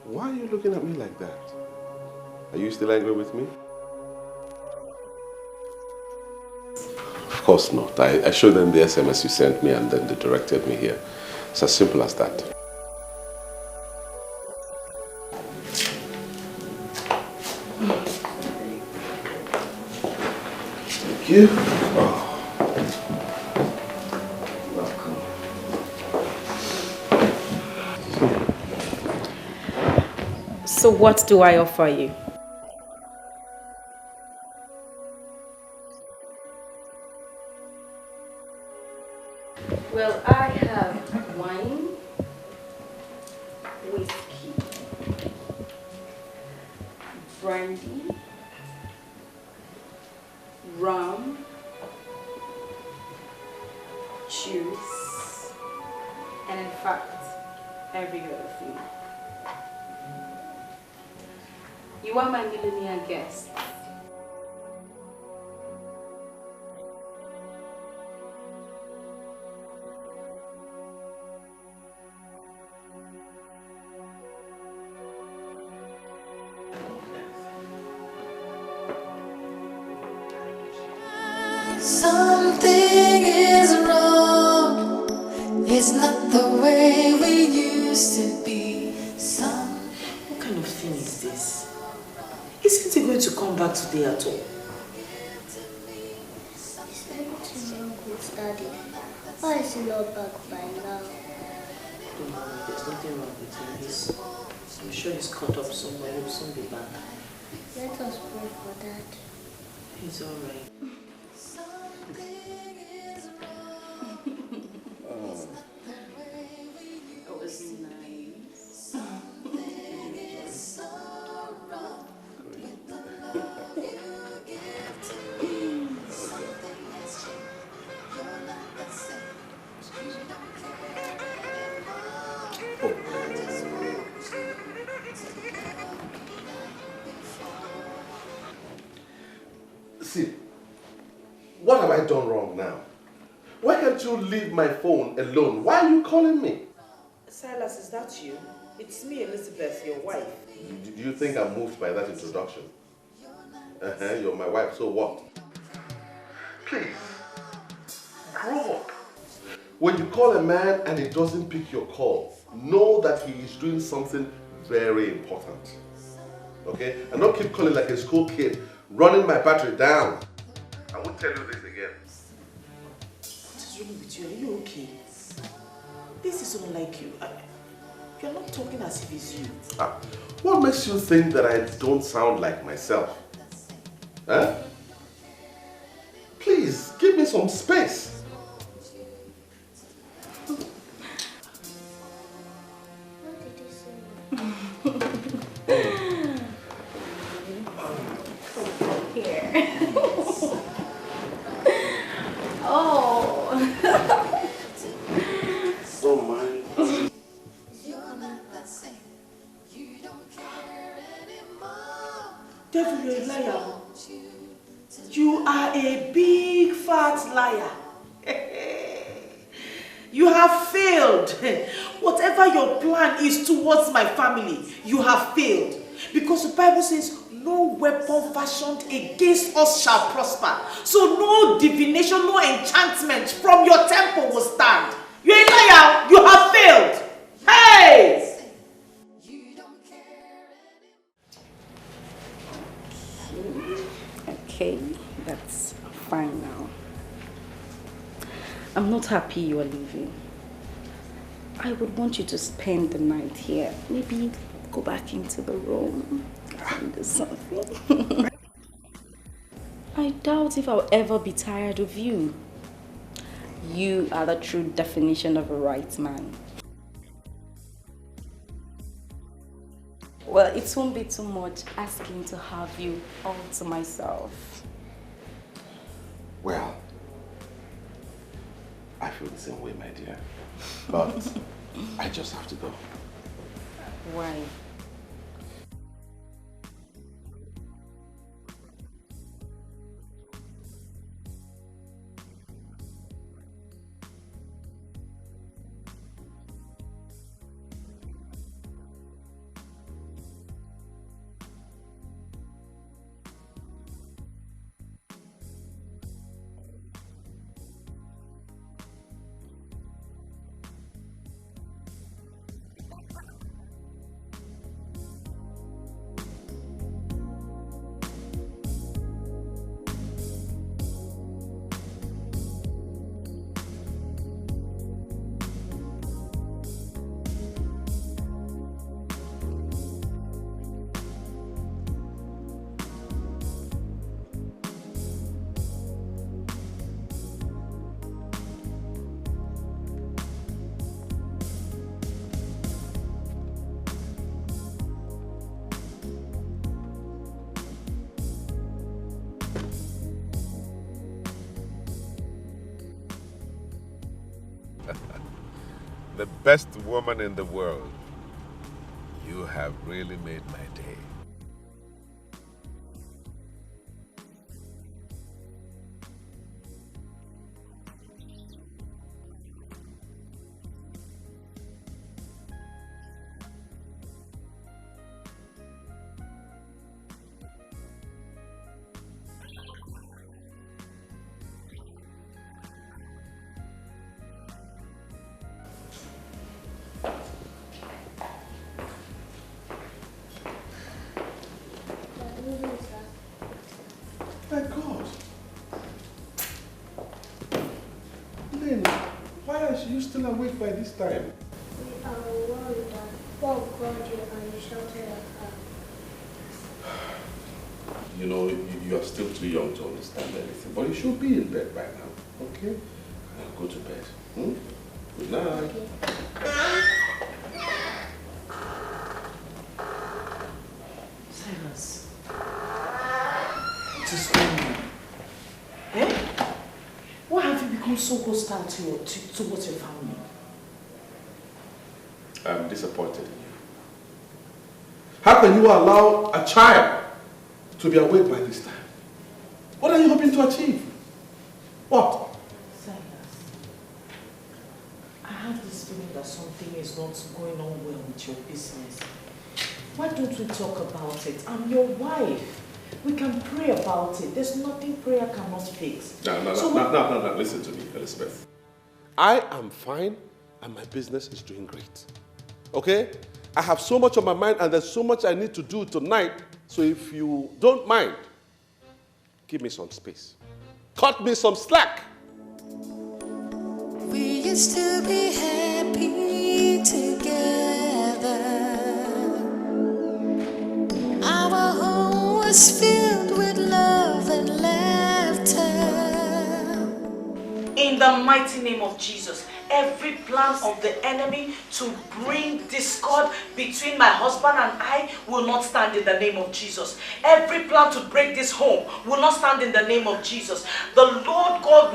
Why are you looking at me like that? Are you still angry with me? Of course not. I showed them the SMS you sent me and then they directed me here. It's as simple as that. Thank you. Oh. So what do I offer you? Well, I have wine, whiskey, brandy, rum, juice, and in fact, every other thing. You are my millionaire guest. Something is wrong. It's not the way we used to be. What kind of thing is this? Isn't he going to come back today at all? Is everything wrong with Daddy? Why is he not back by now? Don't worry, there's nothing wrong with him. I'm sure he's caught up somewhere. He'll soon be back. Let us pray for Dad. He's alright. That was nice. See, what have I done wrong now? Why can't you leave my phone alone? Why are you calling me? Silas, is that you? It's me, Elizabeth, your wife. Do you think I'm moved by that introduction? You're my wife, so what? Please, grow up. When you call a man and he doesn't pick your call, know that he is doing something very important. Okay? And don't keep calling like a school kid, running my battery down. I won't tell you this again. What is wrong with you? Are you okay? This is unlike you. You're not talking as if it's you. What makes you think that I don't sound like myself? Huh? Please, give me some space. Here. Oh. Don't mind. Devil, you're a liar. You are a big fat liar. You have failed. Whatever your plan is towards my family, you have failed. Because the Bible says, no weapon fashioned against us shall prosper. So no divination, no enchantment from your temple will stand. You're a liar. You have failed. Hey! Okay, that's fine now. I'm not happy you are leaving. I would want you to spend the night here. Maybe go back into the room and do something. I doubt if I'll ever be tired of you. You are the true definition of a right man. Well, it won't be too much asking to have you all to myself. Well, I feel the same way, my dear. But I just have to go. Why? the best woman in the world. You have really made my day. My God. Lynn, why are you still awake by this time? We are worried that Paul called you and you shouted at her. You know, you are still too young to understand anything, but you should be in bed by now, okay? Now go to bed. Hmm? Good night. Silas, what is going on? Eh? Why have you become so hostile towards your family? I'm disappointed in you. How can you allow a child to be awake by this time? What are you hoping to achieve? What? Silas, I have this feeling that something is not going on well with your business. Why don't we talk about it? I'm your wife. We can pray about it. There's nothing prayer cannot fix. No, listen to me, Elizabeth. I am fine and my business is doing great. Okay? I have so much on my mind and there's so much I need to do tonight. So if you don't mind, give me some space. Cut me some slack. We used to be happy together. Our home was filled with love and laughter. In the mighty name of Jesus, every plan of the enemy to bring discord between my husband and I will not stand in the name of Jesus. Every plan to break this home will not stand in the name of Jesus. The Lord God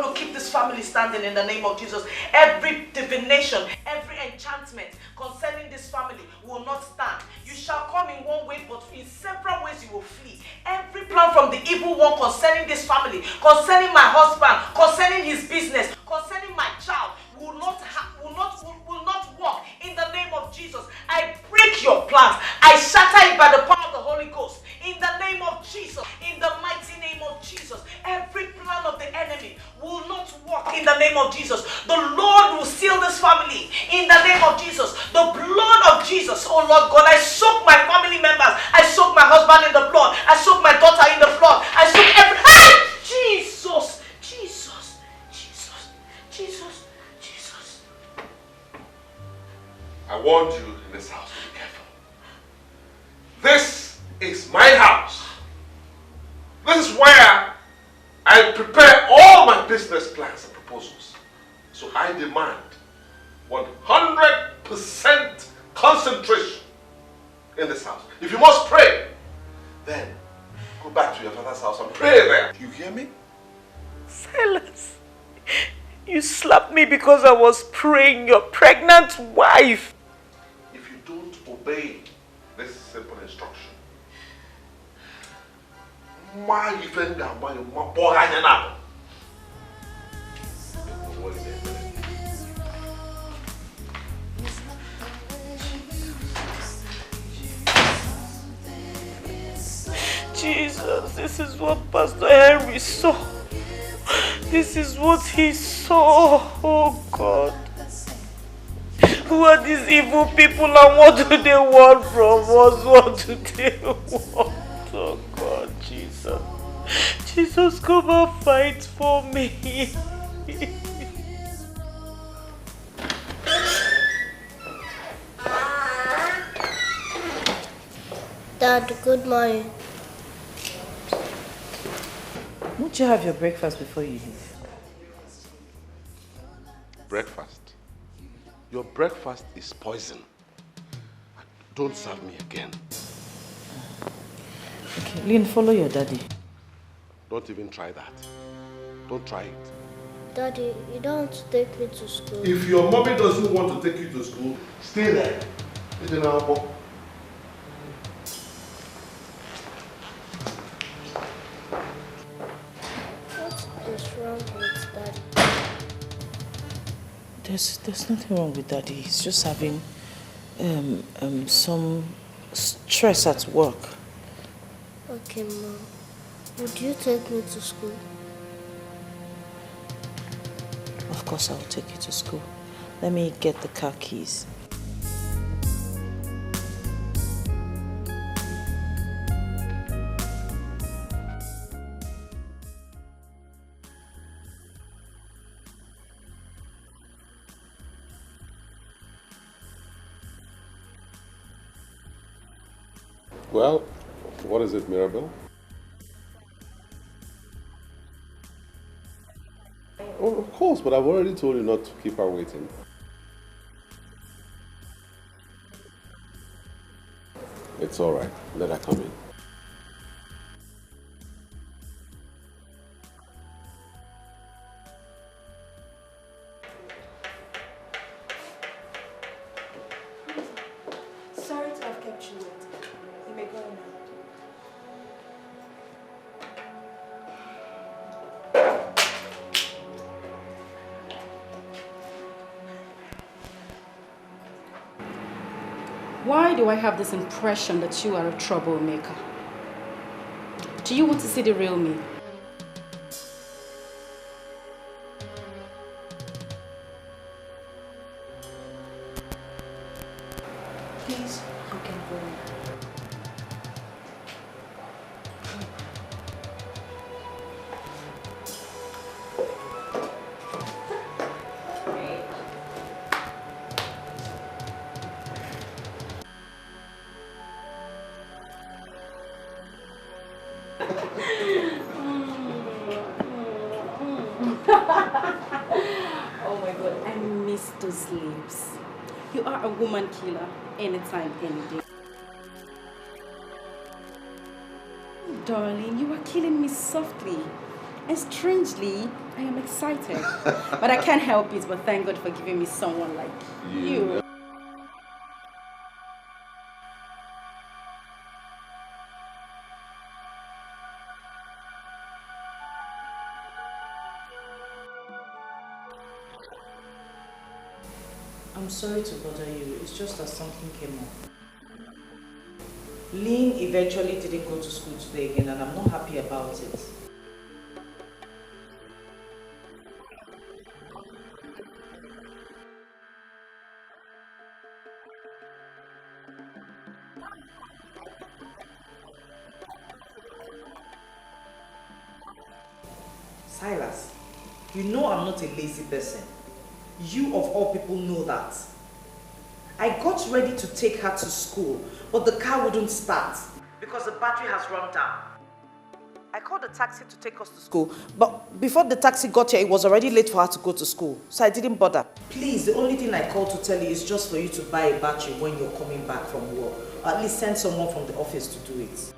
will keep this family standing in the name of Jesus. Every divination, every enchantment concerning this family will not stand. You shall come in one way, but in several ways you will flee. Every plan from the evil one concerning this family, concerning my husband, concerning his business, concerning my child will not work in the name of Jesus. I break your plans. I shatter it by the power of the Holy Ghost. In the name of Jesus, in the mighty name of Jesus, every plan of the enemy will not work in the name of Jesus. The Lord will seal this family in the name of Jesus. The blood of Jesus, oh Lord God, I soak my family members. I soak my husband in the blood. I soak my daughter in the blood. I soak every... Jesus! Jesus! Jesus! Jesus! Jesus! I warned you in this house to be careful. This is my house. This is where I prepare all my business plans and proposals. So I demand 100% concentration in this house. If you must pray, then go back to your father's house and pray there. You hear me? Silas, you slapped me because I was praying, your pregnant wife. If you don't obey this simple instruction, Jesus, this is what Pastor Henry saw. This is what he saw. Oh God. Who are these evil people and what do they want from us? What do they want? Oh God, Jesus. Jesus, come and fight for me. Dad, good morning. Won't you have your breakfast before you leave? Breakfast? Your breakfast is poison. Don't serve me again. Okay, Lynn, follow your daddy. Don't even try that. Don't try it. Daddy, you don't want to take me to school. If your mommy doesn't want to take you to school, stay there. What is wrong with Daddy? There's nothing wrong with Daddy. He's just having some stress at work. Okay, Mom. Would you take me to school? Of course I will take you to school. Let me get the car keys. Well, what is it, Mirabelle? Oh, of course, but I've already told you not to keep her waiting. It's all right. Let her come in. Sorry to have kept you waiting. You may go now. Why do I have this impression that you are a troublemaker? Do you want to see the real me? Please, you can go now. Oh my God, I miss those lips. You are a woman killer, anytime, any day. Darling, you are killing me softly. And strangely, I am excited. But I can't help it, but thank God for giving me someone like you. I'm sorry to bother you. It's just that something came up. Lynn eventually didn't go to school today again, and I'm not happy about it. Silas, you know I'm not a lazy person. You of all people know that. I got ready to take her to school, but the car wouldn't start because the battery has run down. I called a taxi to take us to school, but before the taxi got here, it was already late for her to go to school, so I didn't bother. Please, the only thing I called to tell you is just for you to buy a battery when you're coming back from work, or at least send someone from the office to do it.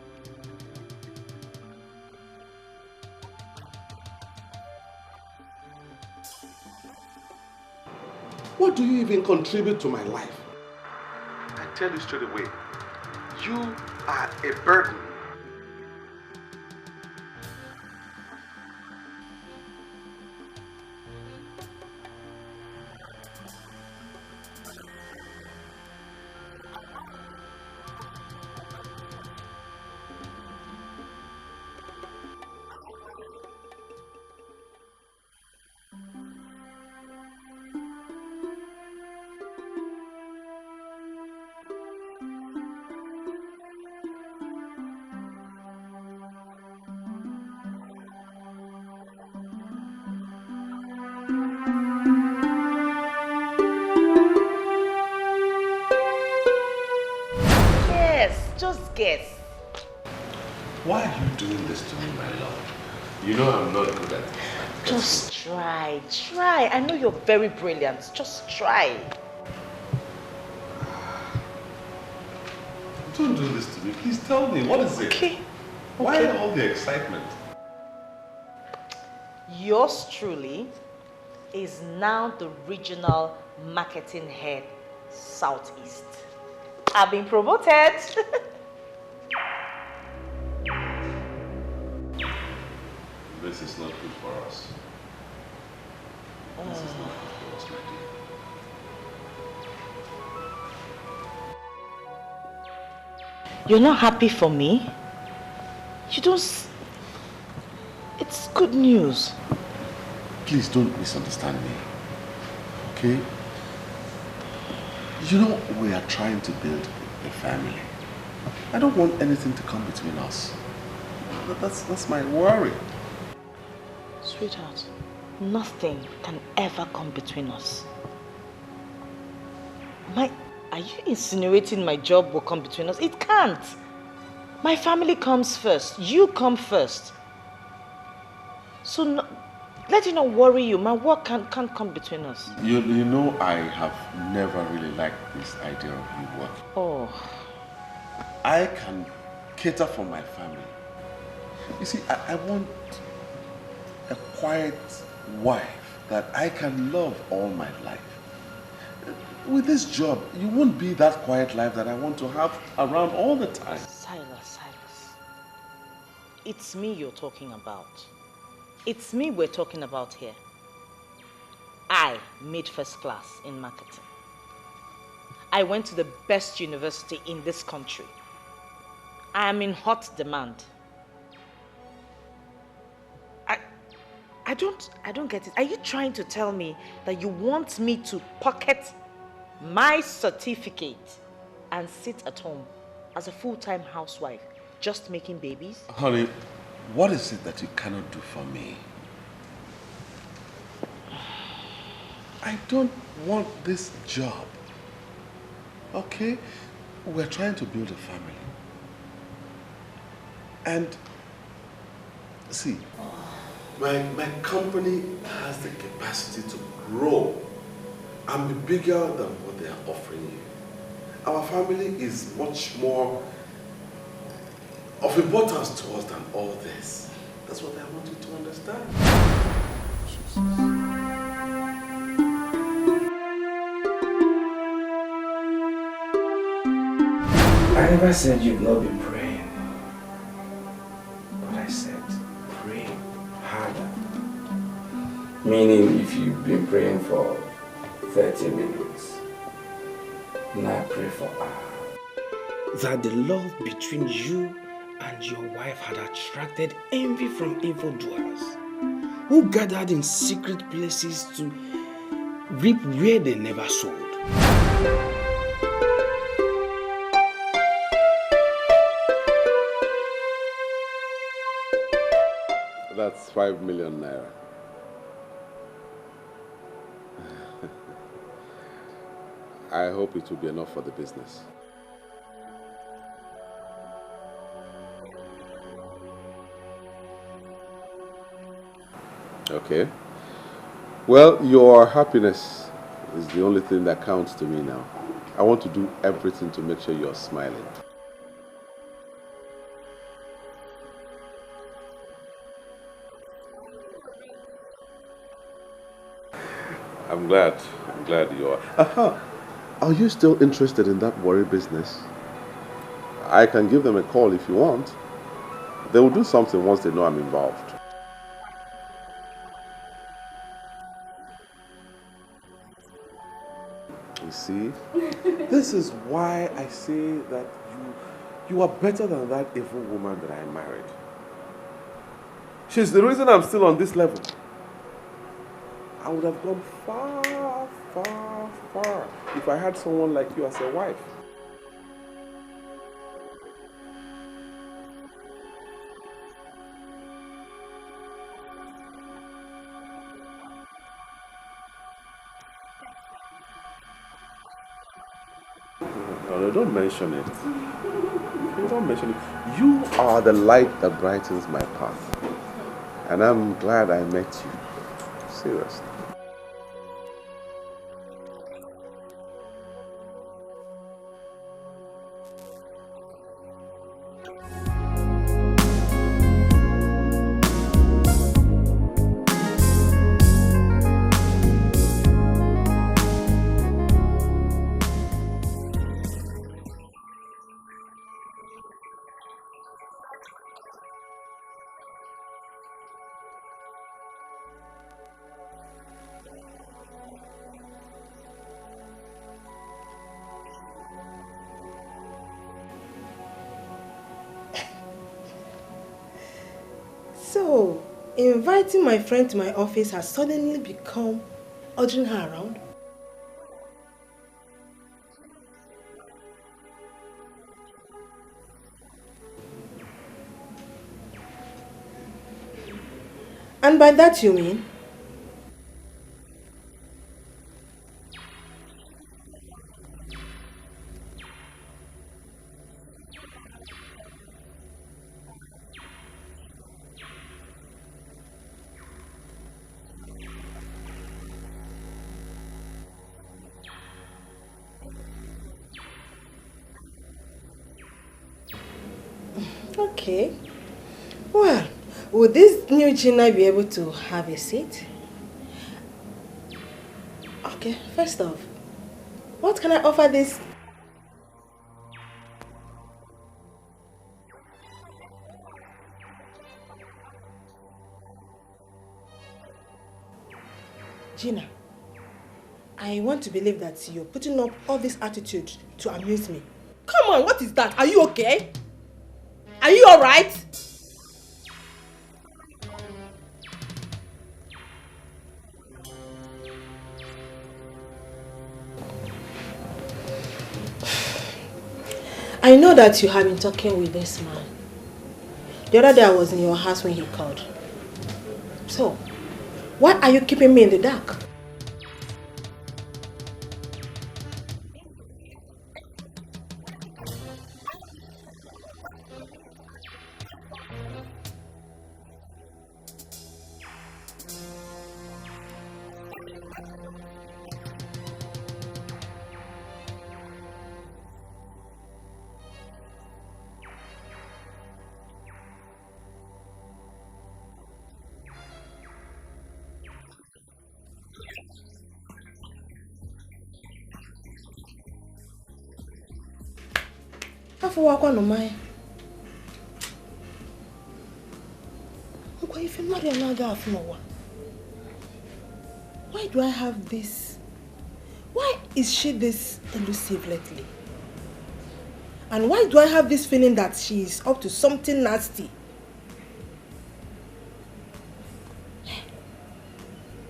What do you even contribute to my life? I tell you straight away, you are a burden. Guess. Why are you doing this to me, my love? You know I'm not good at it. Just try. I know you're very brilliant. Just try. Don't do this to me. Please tell me, what is it? Okay. Why all the excitement? Yours truly is now the regional marketing head, Southeast. I've been promoted. This is not good for us. This is not good for us, my dear. You're not happy for me? You don't... It's good news. Please don't misunderstand me, okay? You know, we are trying to build a family. I don't want anything to come between us. That's my worry. Sweetheart, nothing can ever come between us. Are you insinuating my job will come between us? It can't. My family comes first. You come first. So let it not worry you. My work can't come between us. You know, I have never really liked this idea of you working. Oh. I can cater for my family. You see, I want a quiet wife that I can love all my life. With this job, you won't be that quiet life that I want to have around all the time. Silas. It's me you're talking about. It's me we're talking about here. I made first class in marketing. I went to the best university in this country. I am in hot demand. I don't get it. Are you trying to tell me that you want me to pocket my certificate and sit at home as a full-time housewife just making babies? Honey, what is it that you cannot do for me? I don't want this job. Okay? We're trying to build a family. And see, my company has the capacity to grow and be bigger than what they are offering you. Our family is much more of importance to us than all this. That's what I want you to understand. I never said you've not been praying, but I said pray harder. Meaning, if you've been praying for 30 minutes, now pray for her. That the love between you and your wife had attracted envy from evildoers who gathered in secret places to reap where they never sowed. That's 5 million naira. I hope it will be enough for the business. Okay. Well, your happiness is the only thing that counts to me now. I want to do everything to make sure you're smiling. I'm glad you are. Aha! Are you still interested in that worry business? I can give them a call if you want. They will do something once they know I'm involved. You see? This is why I say that you are better than that evil woman that I married. She's the reason I'm still on this level. I would have gone far, far, far if I had someone like you as a wife. No, don't mention it. You don't mention it. You are the light that brightens my path. And I'm glad I met you. Seriously. inviting my friend to my office has suddenly become ordering her around? And by that you mean? Okay. Well, would this new Gina be able to have a seat? Okay, first off, what can I offer this? Gina, I want to believe that you're putting up all this attitude to amuse me. Come on, what is that? Are you okay? Are you alright? I know that you have been talking with this man. The other day I was in your house when he called. So, why are you keeping me in the dark? Why do I have this? Why is she this elusive lately? And why do I have this feeling that she is up to something nasty?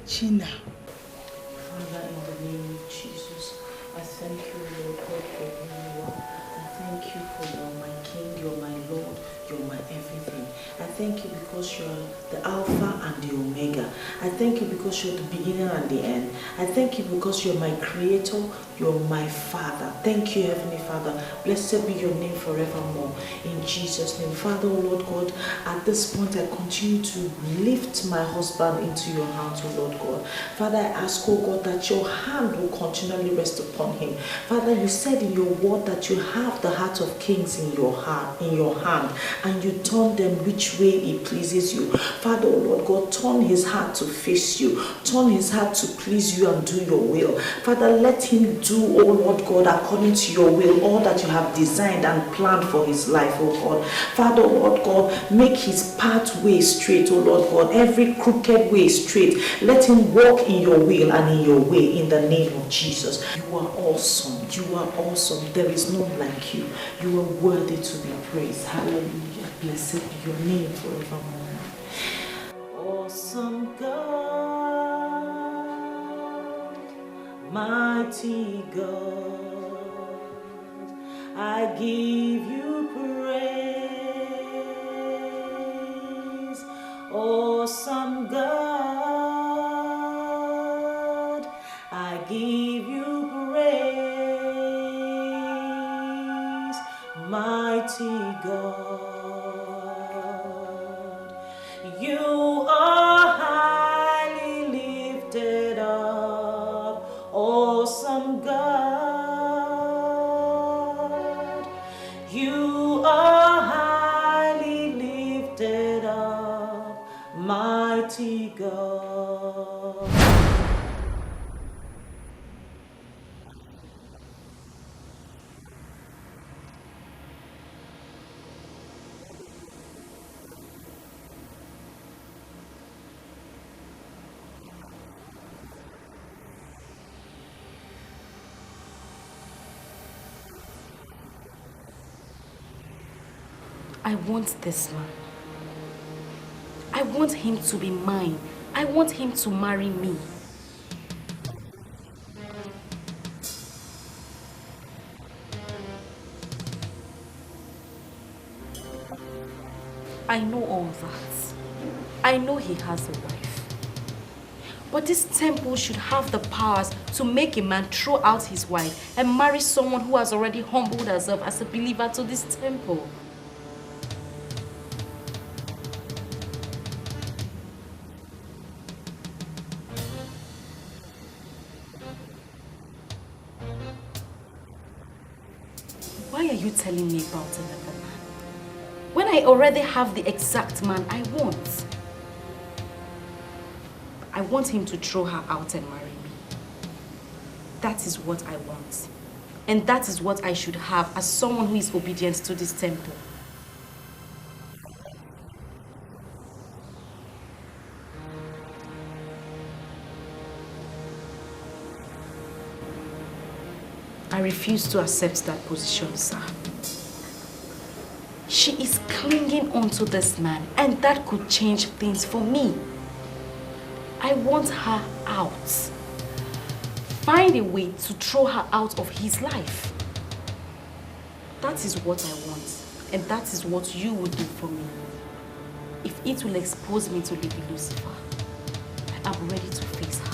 Gina. Father, in the name of Jesus, I thank you, Lord God, for who you are. I thank you for you're my King, you're my Lord, you're my everything. I thank you because you're the Alpha and the Omega. I thank you because you're the beginning and the end. I thank you because you're my Creator, you're my Father. Thank you, Heavenly Father. Blessed be your name forevermore. In Jesus' name. Father, oh Lord God, at this point I continue to lift my husband into your hands, oh Lord God. Father, I ask, oh God, that your hand will continually rest upon him. Father, you said in your word that you have the heart of kings in your heart, in your hand, and you turn them which way it pleases you. Father, oh Lord God, turn his heart to face you. Turn his heart to please you and do your will. Father, let him do, oh Lord God, according to your will, all that you have designed and planned for his life, oh God. Father, oh Lord God, make his pathway straight, oh Lord God, every crooked way straight. Let him walk in your will and in your way, in the name of Jesus. You are awesome. You are awesome. There is none like you. You are worthy to be praised. Hallelujah. Blessed be your name forevermore. Awesome God, mighty God, I give you praise. Awesome God, I give you praise. Mighty God, you are highly lifted up. Awesome God, you are highly lifted up. Mighty God. I want this man. I want him to be mine. I want him to marry me. I know all that. I know he has a wife. But this temple should have the powers to make a man throw out his wife and marry someone who has already humbled herself as a believer to this temple. Why are you telling me about another man when I already have the exact man I want? I want him to throw her out and marry me. That is what I want. And that is what I should have as someone who is obedient to this temple. I refuse to accept that position, sir. She is clinging onto this man, and that could change things for me. I want her out. Find a way to throw her out of his life. That is what I want, and that is what you will do for me. If it will expose me to Lady Lucifer, I am ready to face her.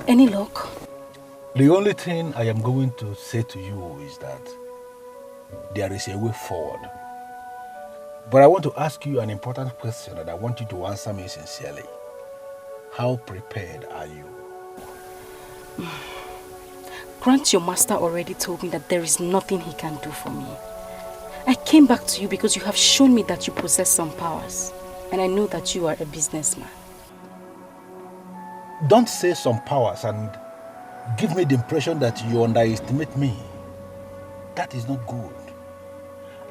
Any luck? The only thing I am going to say to you is that there is a way forward. But I want to ask you an important question and I want you to answer me sincerely. How prepared are you? Grant, your master already told me that there is nothing he can do for me. I came back to you because you have shown me that you possess some powers. And I know that you are a businessman. Don't say some powers and give me the impression that you underestimate me. That is not good.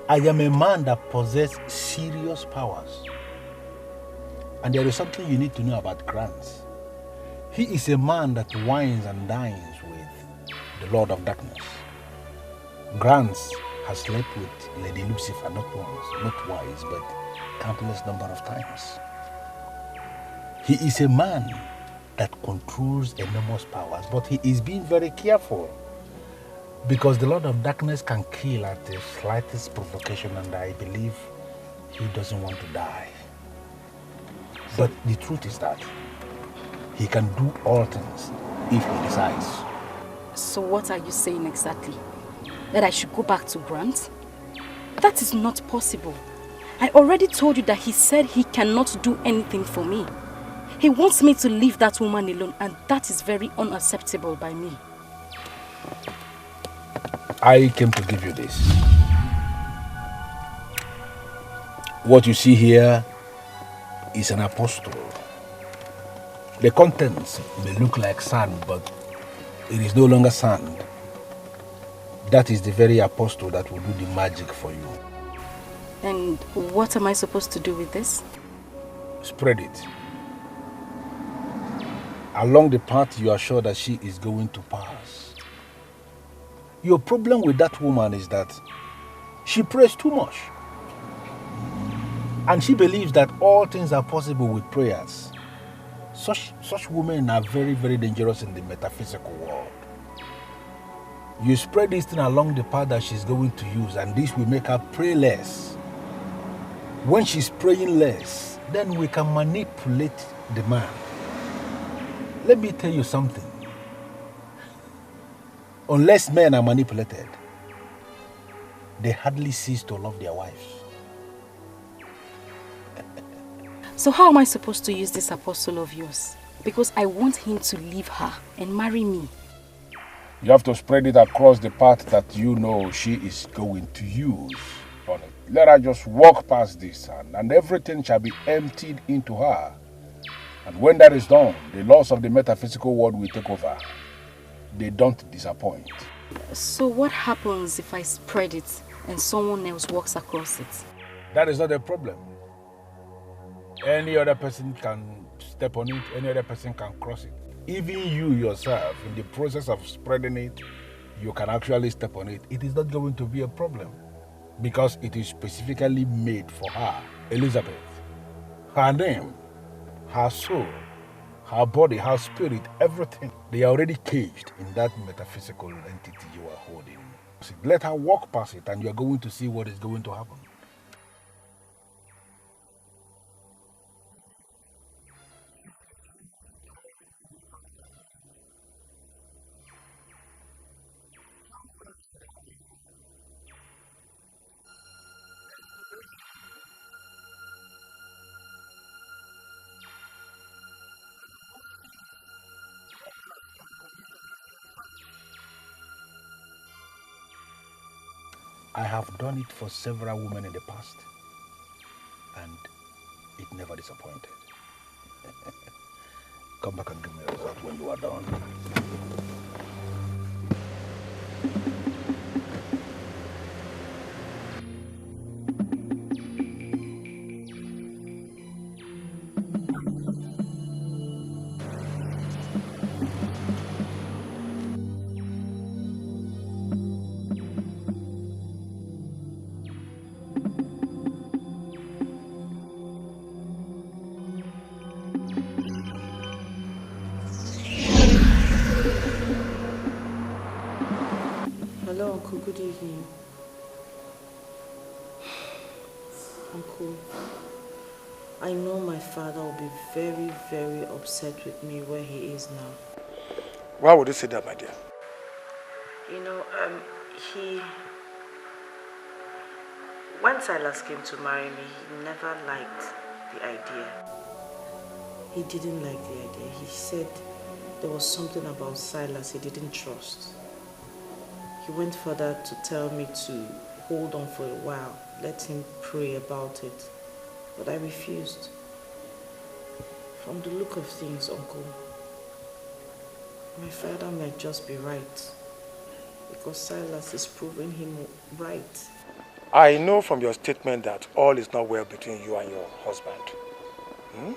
I am a man that possesses serious powers. And there is something you need to know about Grant. He is a man that wines and dines with the Lord of Darkness. Grant has slept with Lady Lucifer not once, not twice, but countless number of times. He is a man that controls enormous powers, but he is being very careful because the Lord of Darkness can kill at the slightest provocation, and I believe he doesn't want to die. But the truth is that he can do all things if he decides. So what are you saying exactly? That I should go back to Grant? That is not possible. I already told you that he said he cannot do anything for me. He wants me to leave that woman alone, and that is very unacceptable by me. I came to give you this. What you see here is an apostle. The contents may look like sand, but it is no longer sand. That is the very apostle that will do the magic for you. And what am I supposed to do with this? Spread it. Along the path you are sure that she is going to pass. Your problem with that woman is that she prays too much. And she believes that all things are possible with prayers. Such women are very, very dangerous in the metaphysical world. You spread this thing along the path that she's going to use, and this will make her pray less. When she's praying less, then we can manipulate the man. Let me tell you something. Unless men are manipulated, they hardly cease to love their wives. So how am I supposed to use this apostle of yours? Because I want him to leave her and marry me. You have to spread it across the path that you know she is going to use on it. Let her just walk past this and everything shall be emptied into her. And when that is done, the laws of the metaphysical world will take over. They don't disappoint. So what happens if I spread it and someone else walks across it? That is not a problem. Any other person can step on it, any other person can cross it. Even you yourself, in the process of spreading it, you can actually step on it. It is not going to be a problem because it is specifically made for her, Elizabeth. Her name, her soul, her body, her spirit, everything. They are already caged in that metaphysical entity you are holding. Let her walk past it and you are going to see what is going to happen. I have done it for several women in the past, and it never disappointed. Come back and give me a result when you are done. Hello, Uncle. Good evening. Uncle, I know my father will be very, very upset with me where he is now. Why would you say that, my dear? You know, when Silas came to marry me, he never liked the idea. He didn't like the idea. He said there was something about Silas he didn't trust. He went further to tell me to hold on for a while, let him pray about it. But I refused. From the look of things, Uncle, my father might just be right. Because Silas is proving him right. I know from your statement that all is not well between you and your husband. Hmm?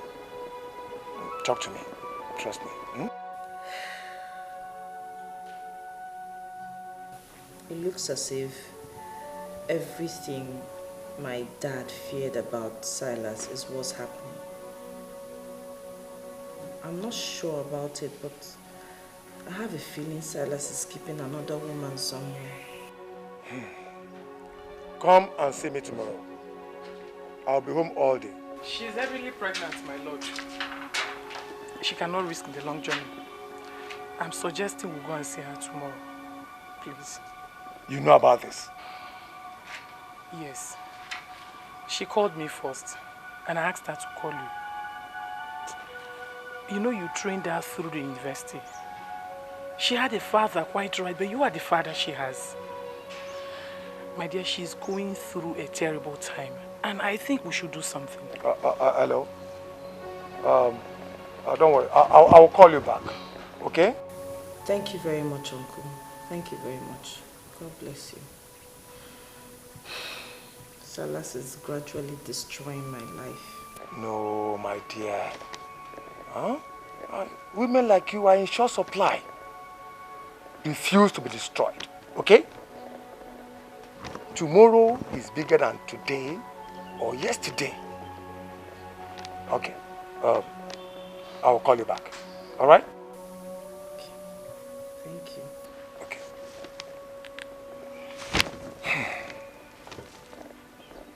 Talk to me. Trust me. Hmm? It looks as if everything my dad feared about Silas is what's happening. I'm not sure about it, but I have a feeling Silas is keeping another woman somewhere. Come and see me tomorrow. I'll be home all day. She's heavily pregnant, my lord. She cannot risk the long journey. I'm suggesting we go and see her tomorrow. Please. You know about this? Yes. She called me first, and I asked her to call you. You know you trained her through the university. She had a father, quite right, but you are the father she has. My dear, she's going through a terrible time, and I think we should do something. Hello? Don't worry, I will call you back, okay? Thank you very much, Uncle. Thank you very much. God bless you. Silas is gradually destroying my life. No, my dear. Huh? Women like you are in short supply. Refuse to be destroyed, okay? Tomorrow is bigger than today or yesterday. Okay. I will call you back. All right? Thank you. Okay.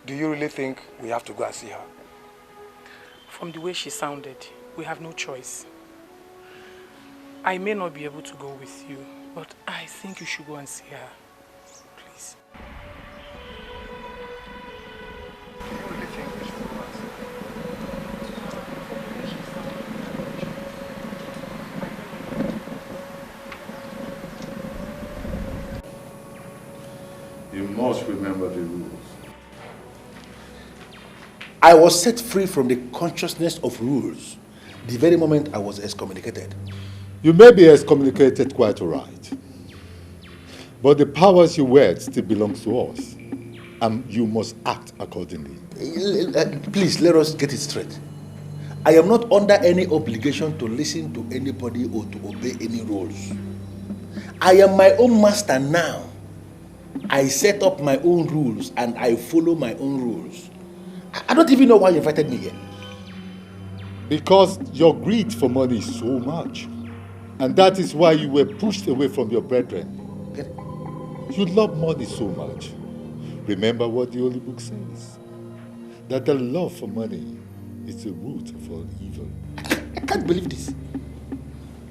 Do you really think we have to go and see her? From the way she sounded, we have no choice. I may not be able to go with you, but I think you should go and see her. Please. Do you really think we should go and see her? You must remember the rules. I was set free from the consciousness of rules the very moment I was excommunicated. You may be excommunicated quite all right, but the powers you wield still belongs to us, and you must act accordingly. Please, let us get it straight. I am not under any obligation to listen to anybody or to obey any rules. I am my own master now. I set up my own rules and I follow my own rules. I don't even know why you invited me here. Because your greed for money is so much. And that is why you were pushed away from your brethren. You love money so much. Remember what the Holy Book says. That the love for money is the root of all evil. I can't believe this.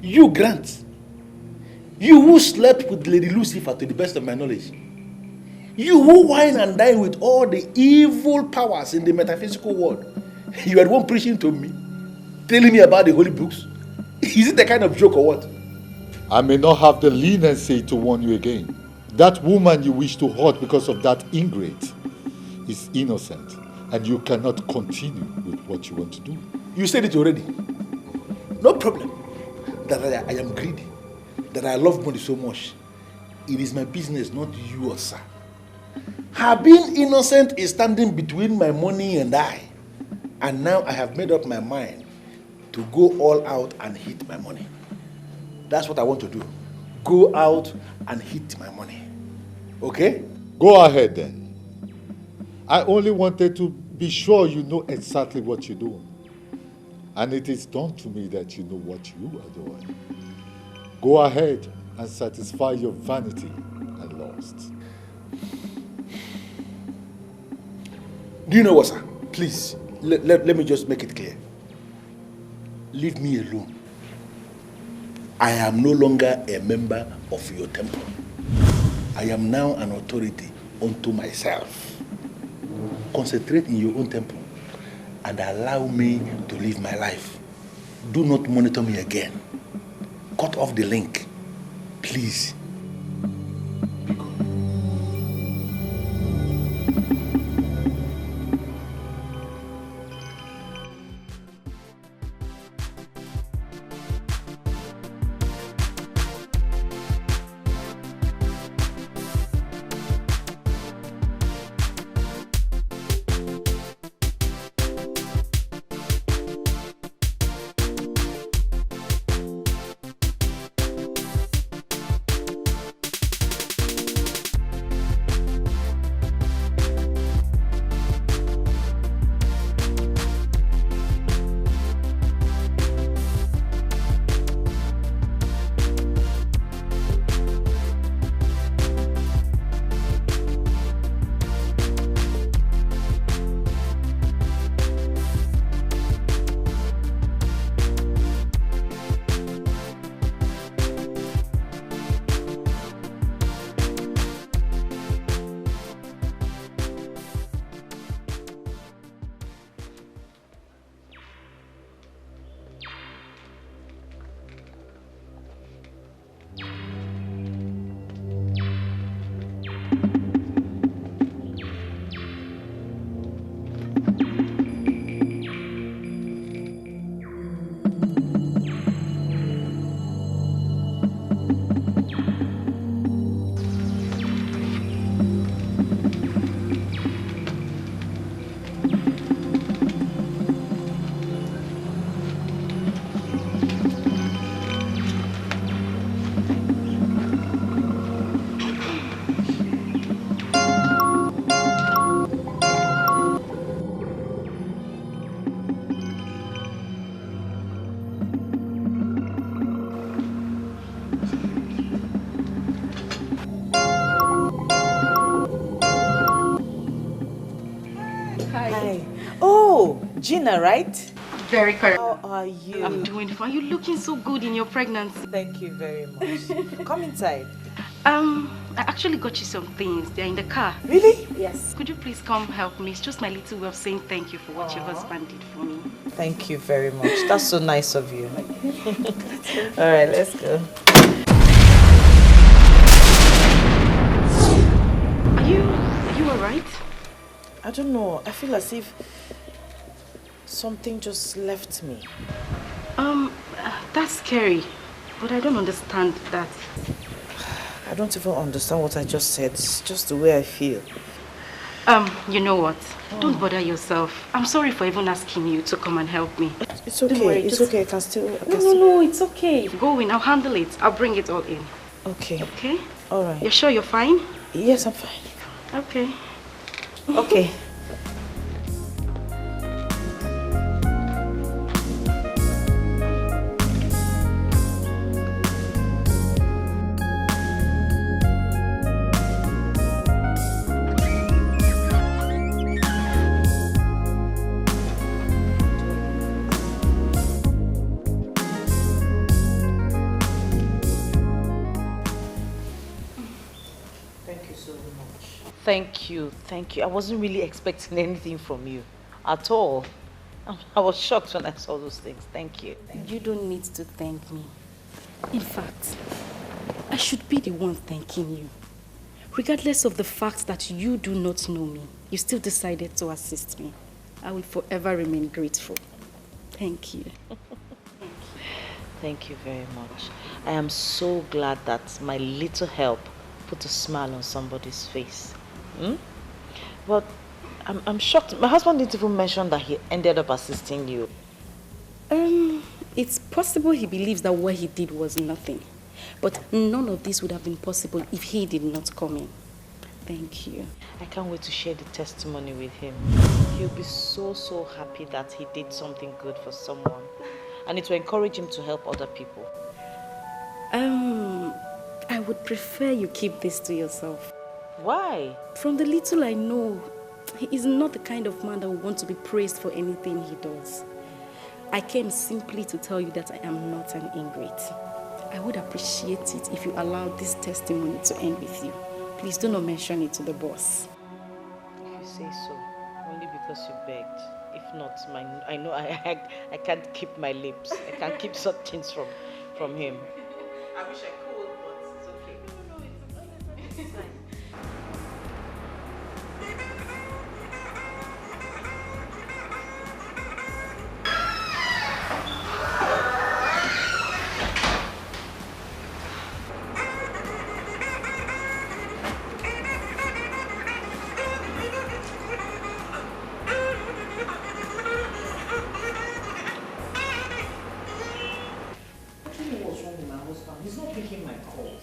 You, Grant. You who slept with Lady Lucifer to the best of my knowledge. You who wine and dine with all the evil powers in the metaphysical world. You are the one preaching to me, telling me about the holy books. Is it the kind of joke or what? I may not have the leniency to warn you again. That woman you wish to hurt because of that ingrate is innocent, and you cannot continue with what you want to do. You said it already. No problem. That I am greedy. That I love money so much. It is my business, not yours, sir. Her being innocent is standing between my money and I. And now I have made up my mind to go all out and hit my money. That's what I want to do. Go out and hit my money. Okay? Go ahead then. I only wanted to be sure you know exactly what you're doing. And it is done to me that you know what you are doing. Go ahead and satisfy your vanity and lust. Do you know what, sir? Please, let me just make it clear. Leave me alone. I am no longer a member of your temple. I am now an authority unto myself. Concentrate in your own temple and allow me to live my life. Do not monitor me again. Cut off the link, please. Hi. Oh, Gina, right? Very correct. How are you? I'm doing fine. You're looking so good in your pregnancy. Thank you very much. Come inside. I actually got you some things. They're in the car. Really? Yes. Could you please come help me? It's just my little way of saying thank you for what your husband did for me. Thank you very much. That's so nice of you. All right, let's go. Are you all right? I don't know. I feel as if something just left me. That's scary, but I don't understand that. I don't even understand what I just said. It's just the way I feel. You know what? Don't bother yourself. I'm sorry for even asking you to come and help me. It's okay. Worry, It's okay. I can still. No, it's okay. Go in. I'll handle it. I'll bring it all in. Okay. Okay? All right. You're sure you're fine? Yes, I'm fine. Okay. Okay. Thank you. I wasn't really expecting anything from you at all. I was shocked when I saw those things. Thank you. You don't need to thank me. In fact, I should be the one thanking you. Regardless of the fact that you do not know me, you still decided to assist me. I will forever remain grateful. Thank you. Thank you very much. I am so glad that my little help put a smile on somebody's face. But I'm shocked. My husband didn't even mention that he ended up assisting you. It's possible he believes that what he did was nothing. But none of this would have been possible if he did not come in. Thank you. I can't wait to share the testimony with him. He'll be so happy that he did something good for someone. And it will encourage him to help other people. I would prefer you keep this to yourself. Why? From the little I know, he is not the kind of man that would want to be praised for anything he does. I came simply to tell you that I am not an ingrate. I would appreciate it if you allowed this testimony to end with you. Please do not mention it to the boss. If you say so, only because you begged. If not, I know I can't keep my lips. I can't keep such things from him. I wish I could, but it's okay. No, it's fine. He's not picking my calls.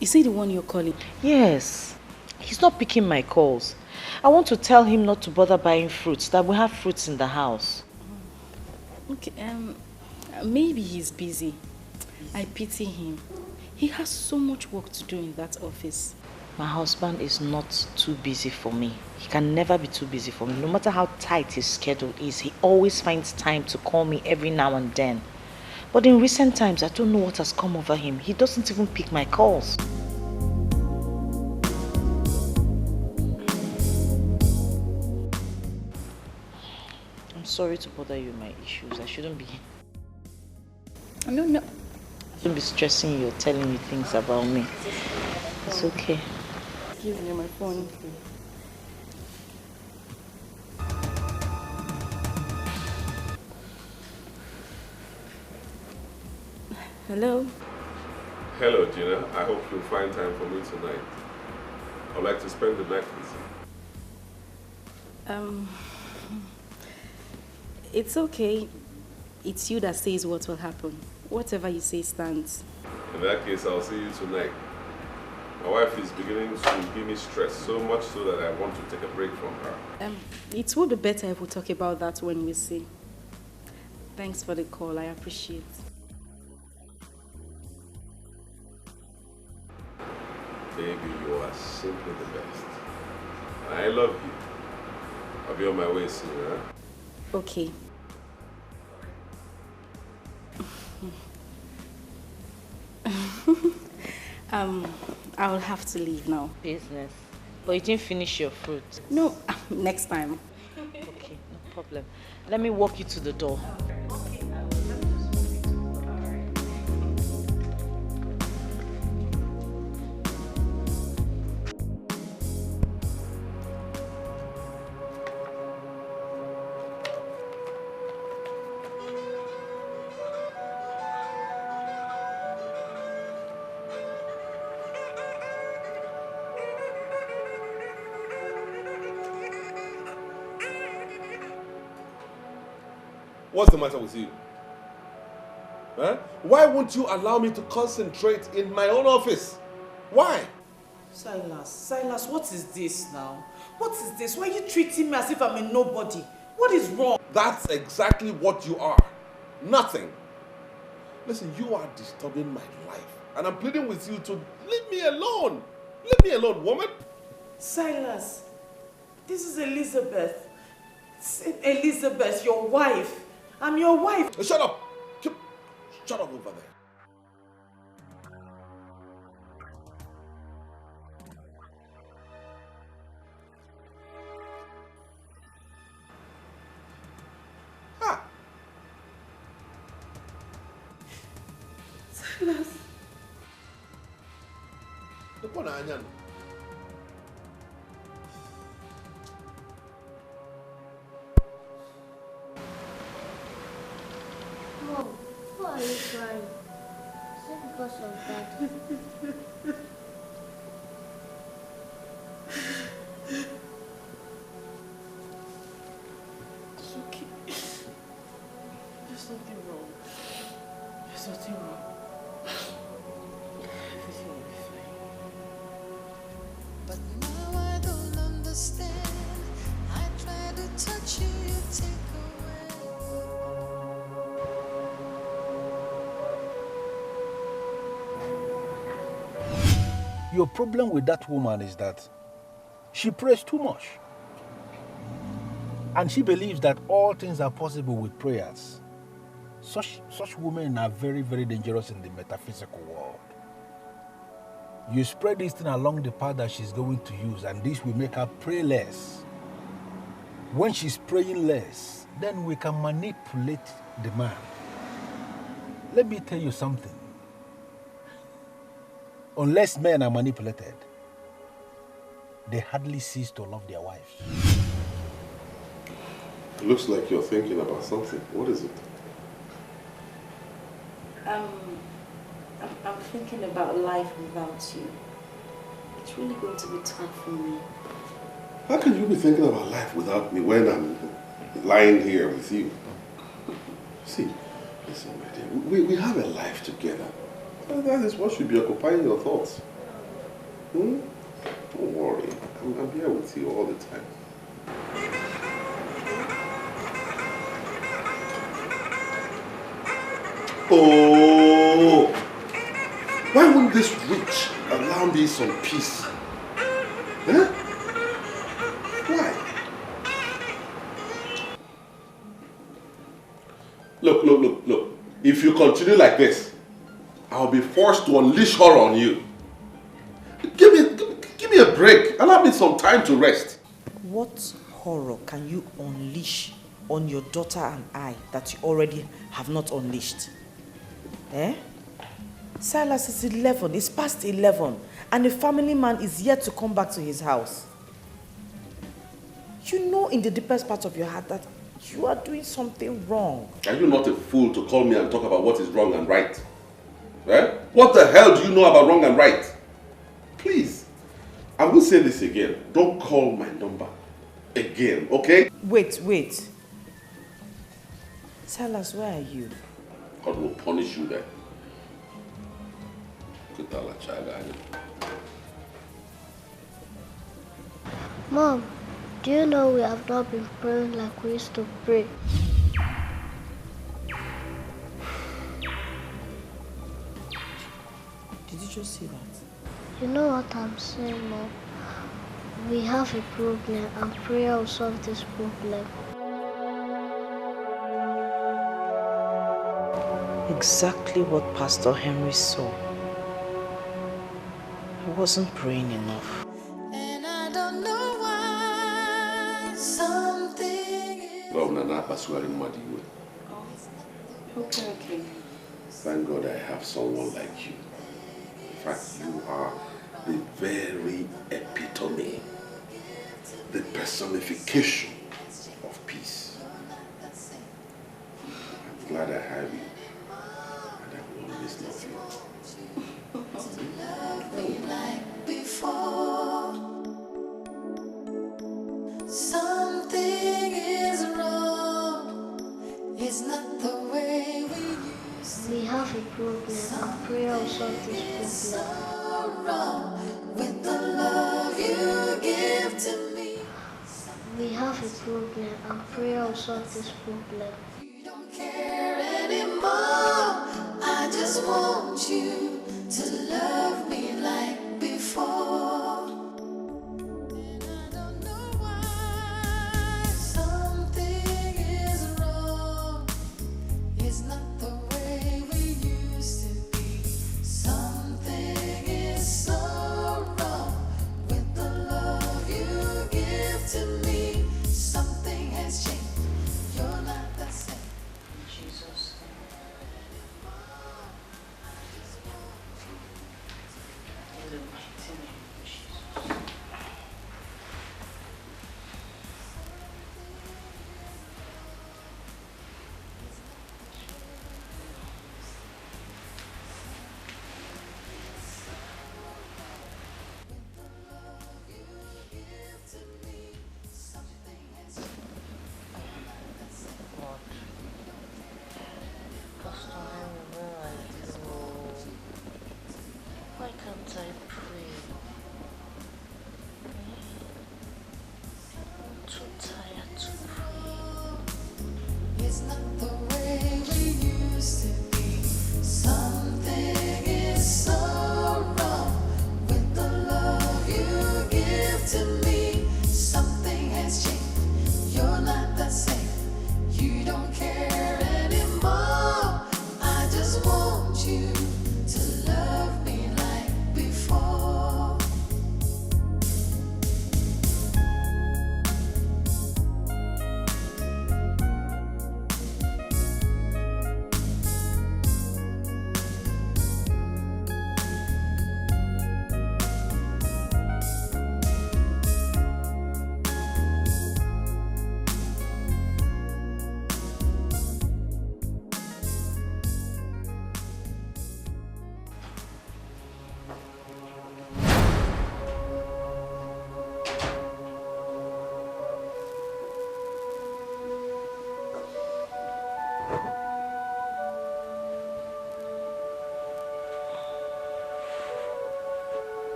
Is he the one you're calling? Yes. He's not picking my calls. I want to tell him not to bother buying fruits, that we have fruits in the house. Okay, maybe he's busy. I pity him. He has so much work to do in that office. My husband is not too busy for me. He can never be too busy for me. No matter how tight his schedule is, he always finds time to call me every now and then. But in recent times, I don't know what has come over him. He doesn't even pick my calls. I'm sorry to bother you with my issues. I shouldn't be... No. I shouldn't be stressing you or telling you things about me. It's okay. Give me my phone. Hello? Hello, Gina. I hope you'll find time for me tonight. I'd like to spend the night with you. It's okay. It's you that says what will happen. Whatever you say stands. In that case, I'll see you tonight. My wife is beginning to give me stress, so much so that I want to take a break from her. It would be better if we talk about that when we see. Thanks for the call. I appreciate it. Baby, you are simply the best. I love you. I'll be on my way soon, huh? Okay. I will have to leave now. Business. But you didn't finish your fruit. No, next time. Okay, no problem. Let me walk you to the door. What's the matter with you? Huh? Why won't you allow me to concentrate in my own office? Why? Silas, what is this now? What is this? Why are you treating me as if I'm a nobody? What is wrong? That's exactly what you are. Nothing. Listen, you are disturbing my life. And I'm pleading with you to leave me alone. Leave me alone, woman. Silas, this is Elizabeth. Elizabeth, your wife. I'm your wife. Shut up. Shut up over there. Silas. Mom, why are you crying? Is it because of that? It's okay. There's nothing wrong. There's nothing wrong. Everything will be fine. But now I don't understand. I try to touch you, you take Your problem with that woman is that she prays too much. And she believes that all things are possible with prayers. Such women are very, very dangerous in the metaphysical world. You spread this thing along the path that she's going to use, and this will make her pray less. When she's praying less, then we can manipulate the man. Let me tell you something. Unless men are manipulated, they hardly cease to love their wives. It looks like you're thinking about something. What is it? I'm thinking about life without you. It's really going to be tough for me. How can you be thinking about life without me when I'm lying here with you? See, listen, my dear, we have a life together. That is what should be occupying your thoughts. Don't worry. I'm here with you all the time. Oh! Why wouldn't this witch allow me some peace? Huh? Why? Look. If you continue like this, I'll be forced to unleash horror on you. Give me a break. Allow me some time to rest. What horror can you unleash on your daughter and I that you already have not unleashed? Eh? Silas is 11. It's past 11. And a family man is yet to come back to his house. You know in the deepest part of your heart that you are doing something wrong. Are you not a fool to call me and talk about what is wrong and right? Eh? What the hell do you know about wrong and right? Please, I will say this again. Don't call my number again, okay? Wait. Silas, where are you? God will punish you then. Mom, do you know we have not been praying like we used to pray? Did you just see that? You know what I'm saying, Mom? We have a problem and prayer will solve this problem. Exactly what Pastor Henry saw. He wasn't praying enough. And I don't know why something Okay. Thank God I have someone like you. In fact, you are the very epitome, the personification of peace. I'm glad I have you, and I will always love you. love me like before. Something is wrong. It's not the way we used to. We have a problem and prayer will solve this problem. So wrong with the love you give to me. We have a problem and prayer will solve this problem. You don't care anymore. I just want you to love me like before. And I don't know why something is wrong. It's not the way we used to be. Something is so wrong with the love you give to me. Something has changed. You're not the same. Jesus. In the mighty name of Jesus. Lord, Pastor Henry, where are you? Why can't I pray? I'm too tired to pray. It's not the way we used to be. Something is so wrong with the love you give to me. Something has changed. You're not the same. You don't care anymore. I just want you to love me like before.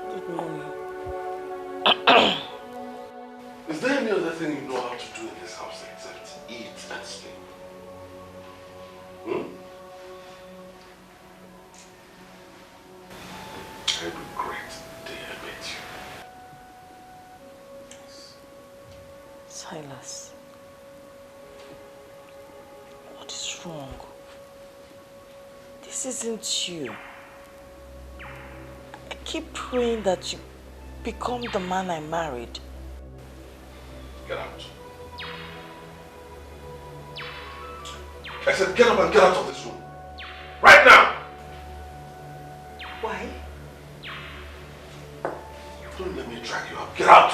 Good morning. Is there any other thing you know how to do in this house except eat and sleep? I regret the day I met you. Silas, what is wrong? This isn't you. I keep praying that you become the man I married. Get out. I said get up and get out of this room. Right now! Why? Don't let me drag you up. Get out!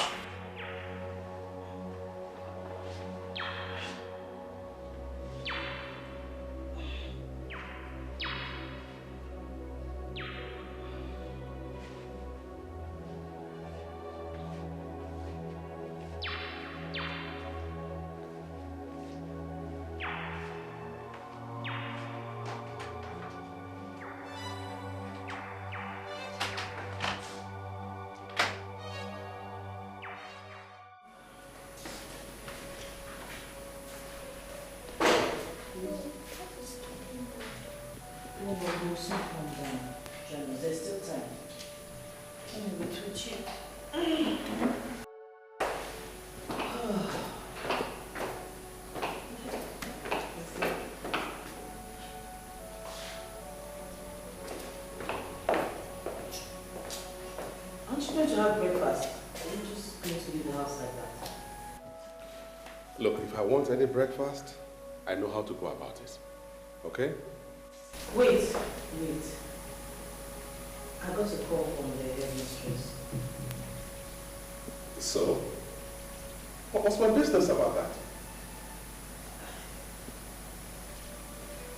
No, but we'll soon come down. John, there's still time. Let me wait with you. Aren't you going to have breakfast? Or are you just going to leave the house like that? Look, if I want any breakfast, I know how to go about it. Okay? Wait. I got a call from the headmistress. So? What's my business about that?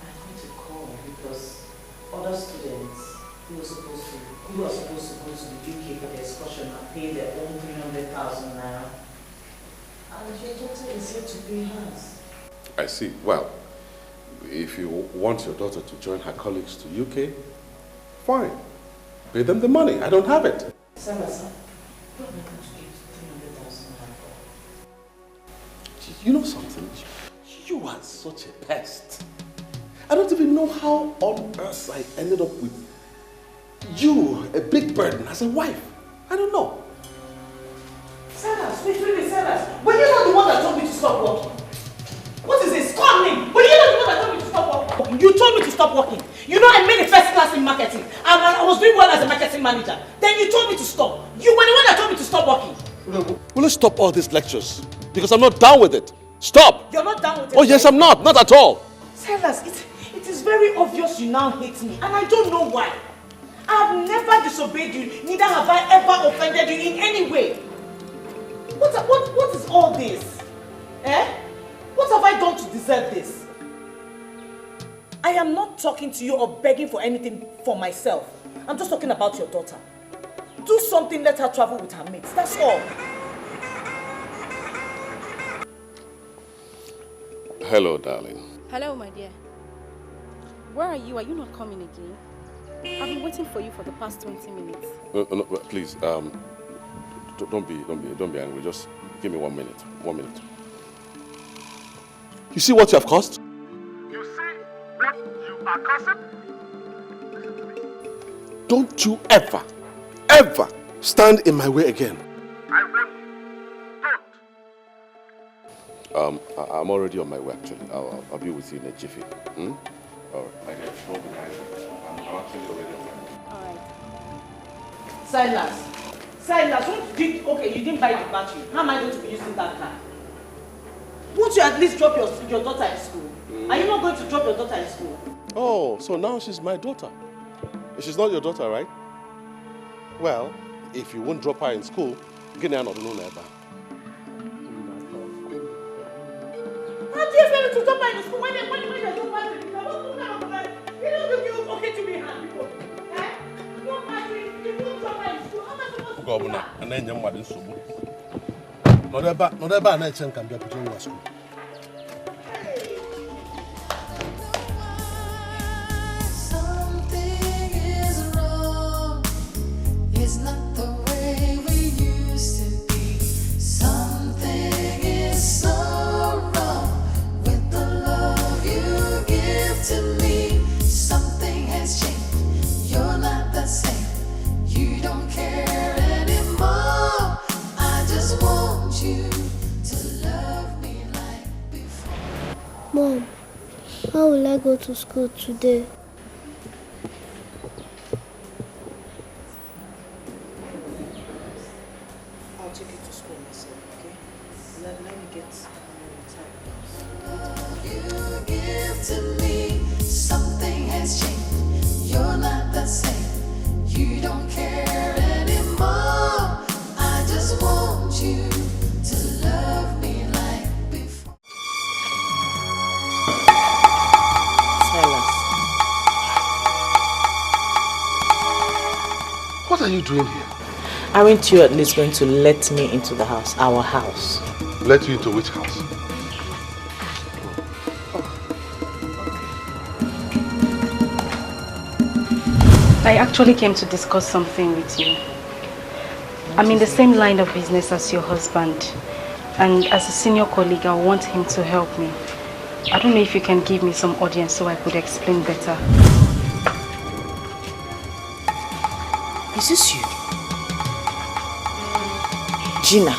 I got a call because other students who are supposed to go to the UK for the excursion and pay their own 300,000 naira. And your daughter is here to pay hers. I see. Well, if you want your daughter to join her colleagues to UK, fine. Pay them the money. I don't have it. Sarah, what am I going to give 300,000 naira for? You know something? You are such a pest. I don't even know how on earth I ended up with you, a big burden, as a wife. I don't know. Silas, wait, Silas. Were you not the one that told me to stop working? What is this? Call me! Were you not the one that told me to stop working? You told me to stop working. You know I made a first class in marketing. And I was doing well as a marketing manager. Then you told me to stop. You were the one that told me to stop working. Will you stop all these lectures? Because I'm not down with it. Stop! You're not down with it? Oh yes, I'm not. Not at all. Silas, it is very obvious you now hate me. And I don't know why. I have never disobeyed you. Neither have I ever offended you in any way. What is all this? Eh? What have I done to deserve this? I am not talking to you or begging for anything for myself. I'm just talking about your daughter. Do something, let her travel with her mates. That's all. Hello, darling. Hello, my dear. Where are you? Are you not coming again? I've been waiting for you for the past 20 minutes. No, please, don't be angry. Just give me 1 minute. 1 minute. You see what you have caused? You see what you are causing? Don't you ever stand in my way again. I warn you, don't. I'm already on my way, actually. I'll be with you in a jiffy. Hmm? All right. I'm actually already on my way. All right. Silas, you didn't buy the battery. How am I going to be using that car? Won't you at least drop your daughter in school? Are you not going to drop your daughter in school? Oh, so now she's my daughter. She's not your daughter, right? Well, if you won't drop her in school, get her not alone ever. How do you expect me to drop her in school when there's no battery? What kind of life? You don't look okay to me, hand people. Eh? No battery, you won't drop her in school. How am I supposed to do that? And then you're mad in school. Not ever an HM can be a putting in school. Something is wrong. It's not the way we used to be. Something is so wrong with the love you give to me. Something has changed. You're not the same. You don't care anymore. I just want you to love me like before. Mom, how will I go to school today? I'll take you to school myself, okay? Let me get You give to me. Something has changed. You're not the same. You don't care anymore. I just want you to love me like before. Silas. What are you doing here? Aren't you at least going to let me into the house, our house? Let you into which house? I actually came to discuss something with you. I'm in the same line of business as your husband, and as a senior colleague, I want him to help me. I don't know if you can give me some audience so I could explain better. Is this you? Gina.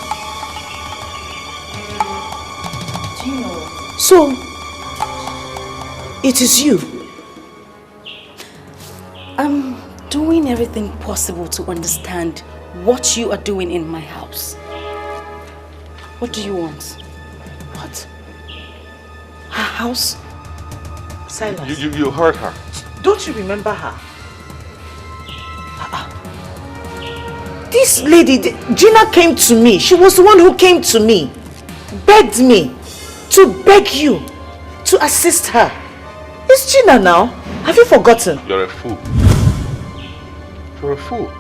Do you know what? So, it is you. I'm doing everything possible to understand what you are doing in my house. What do you want? What? Her house? Silas. You heard her. Don't you remember her? This lady, Gina came to me. She was the one who came to me. Begged me to beg you to assist her. It's Gina now. Have you forgotten? You're a fool. You're a fool.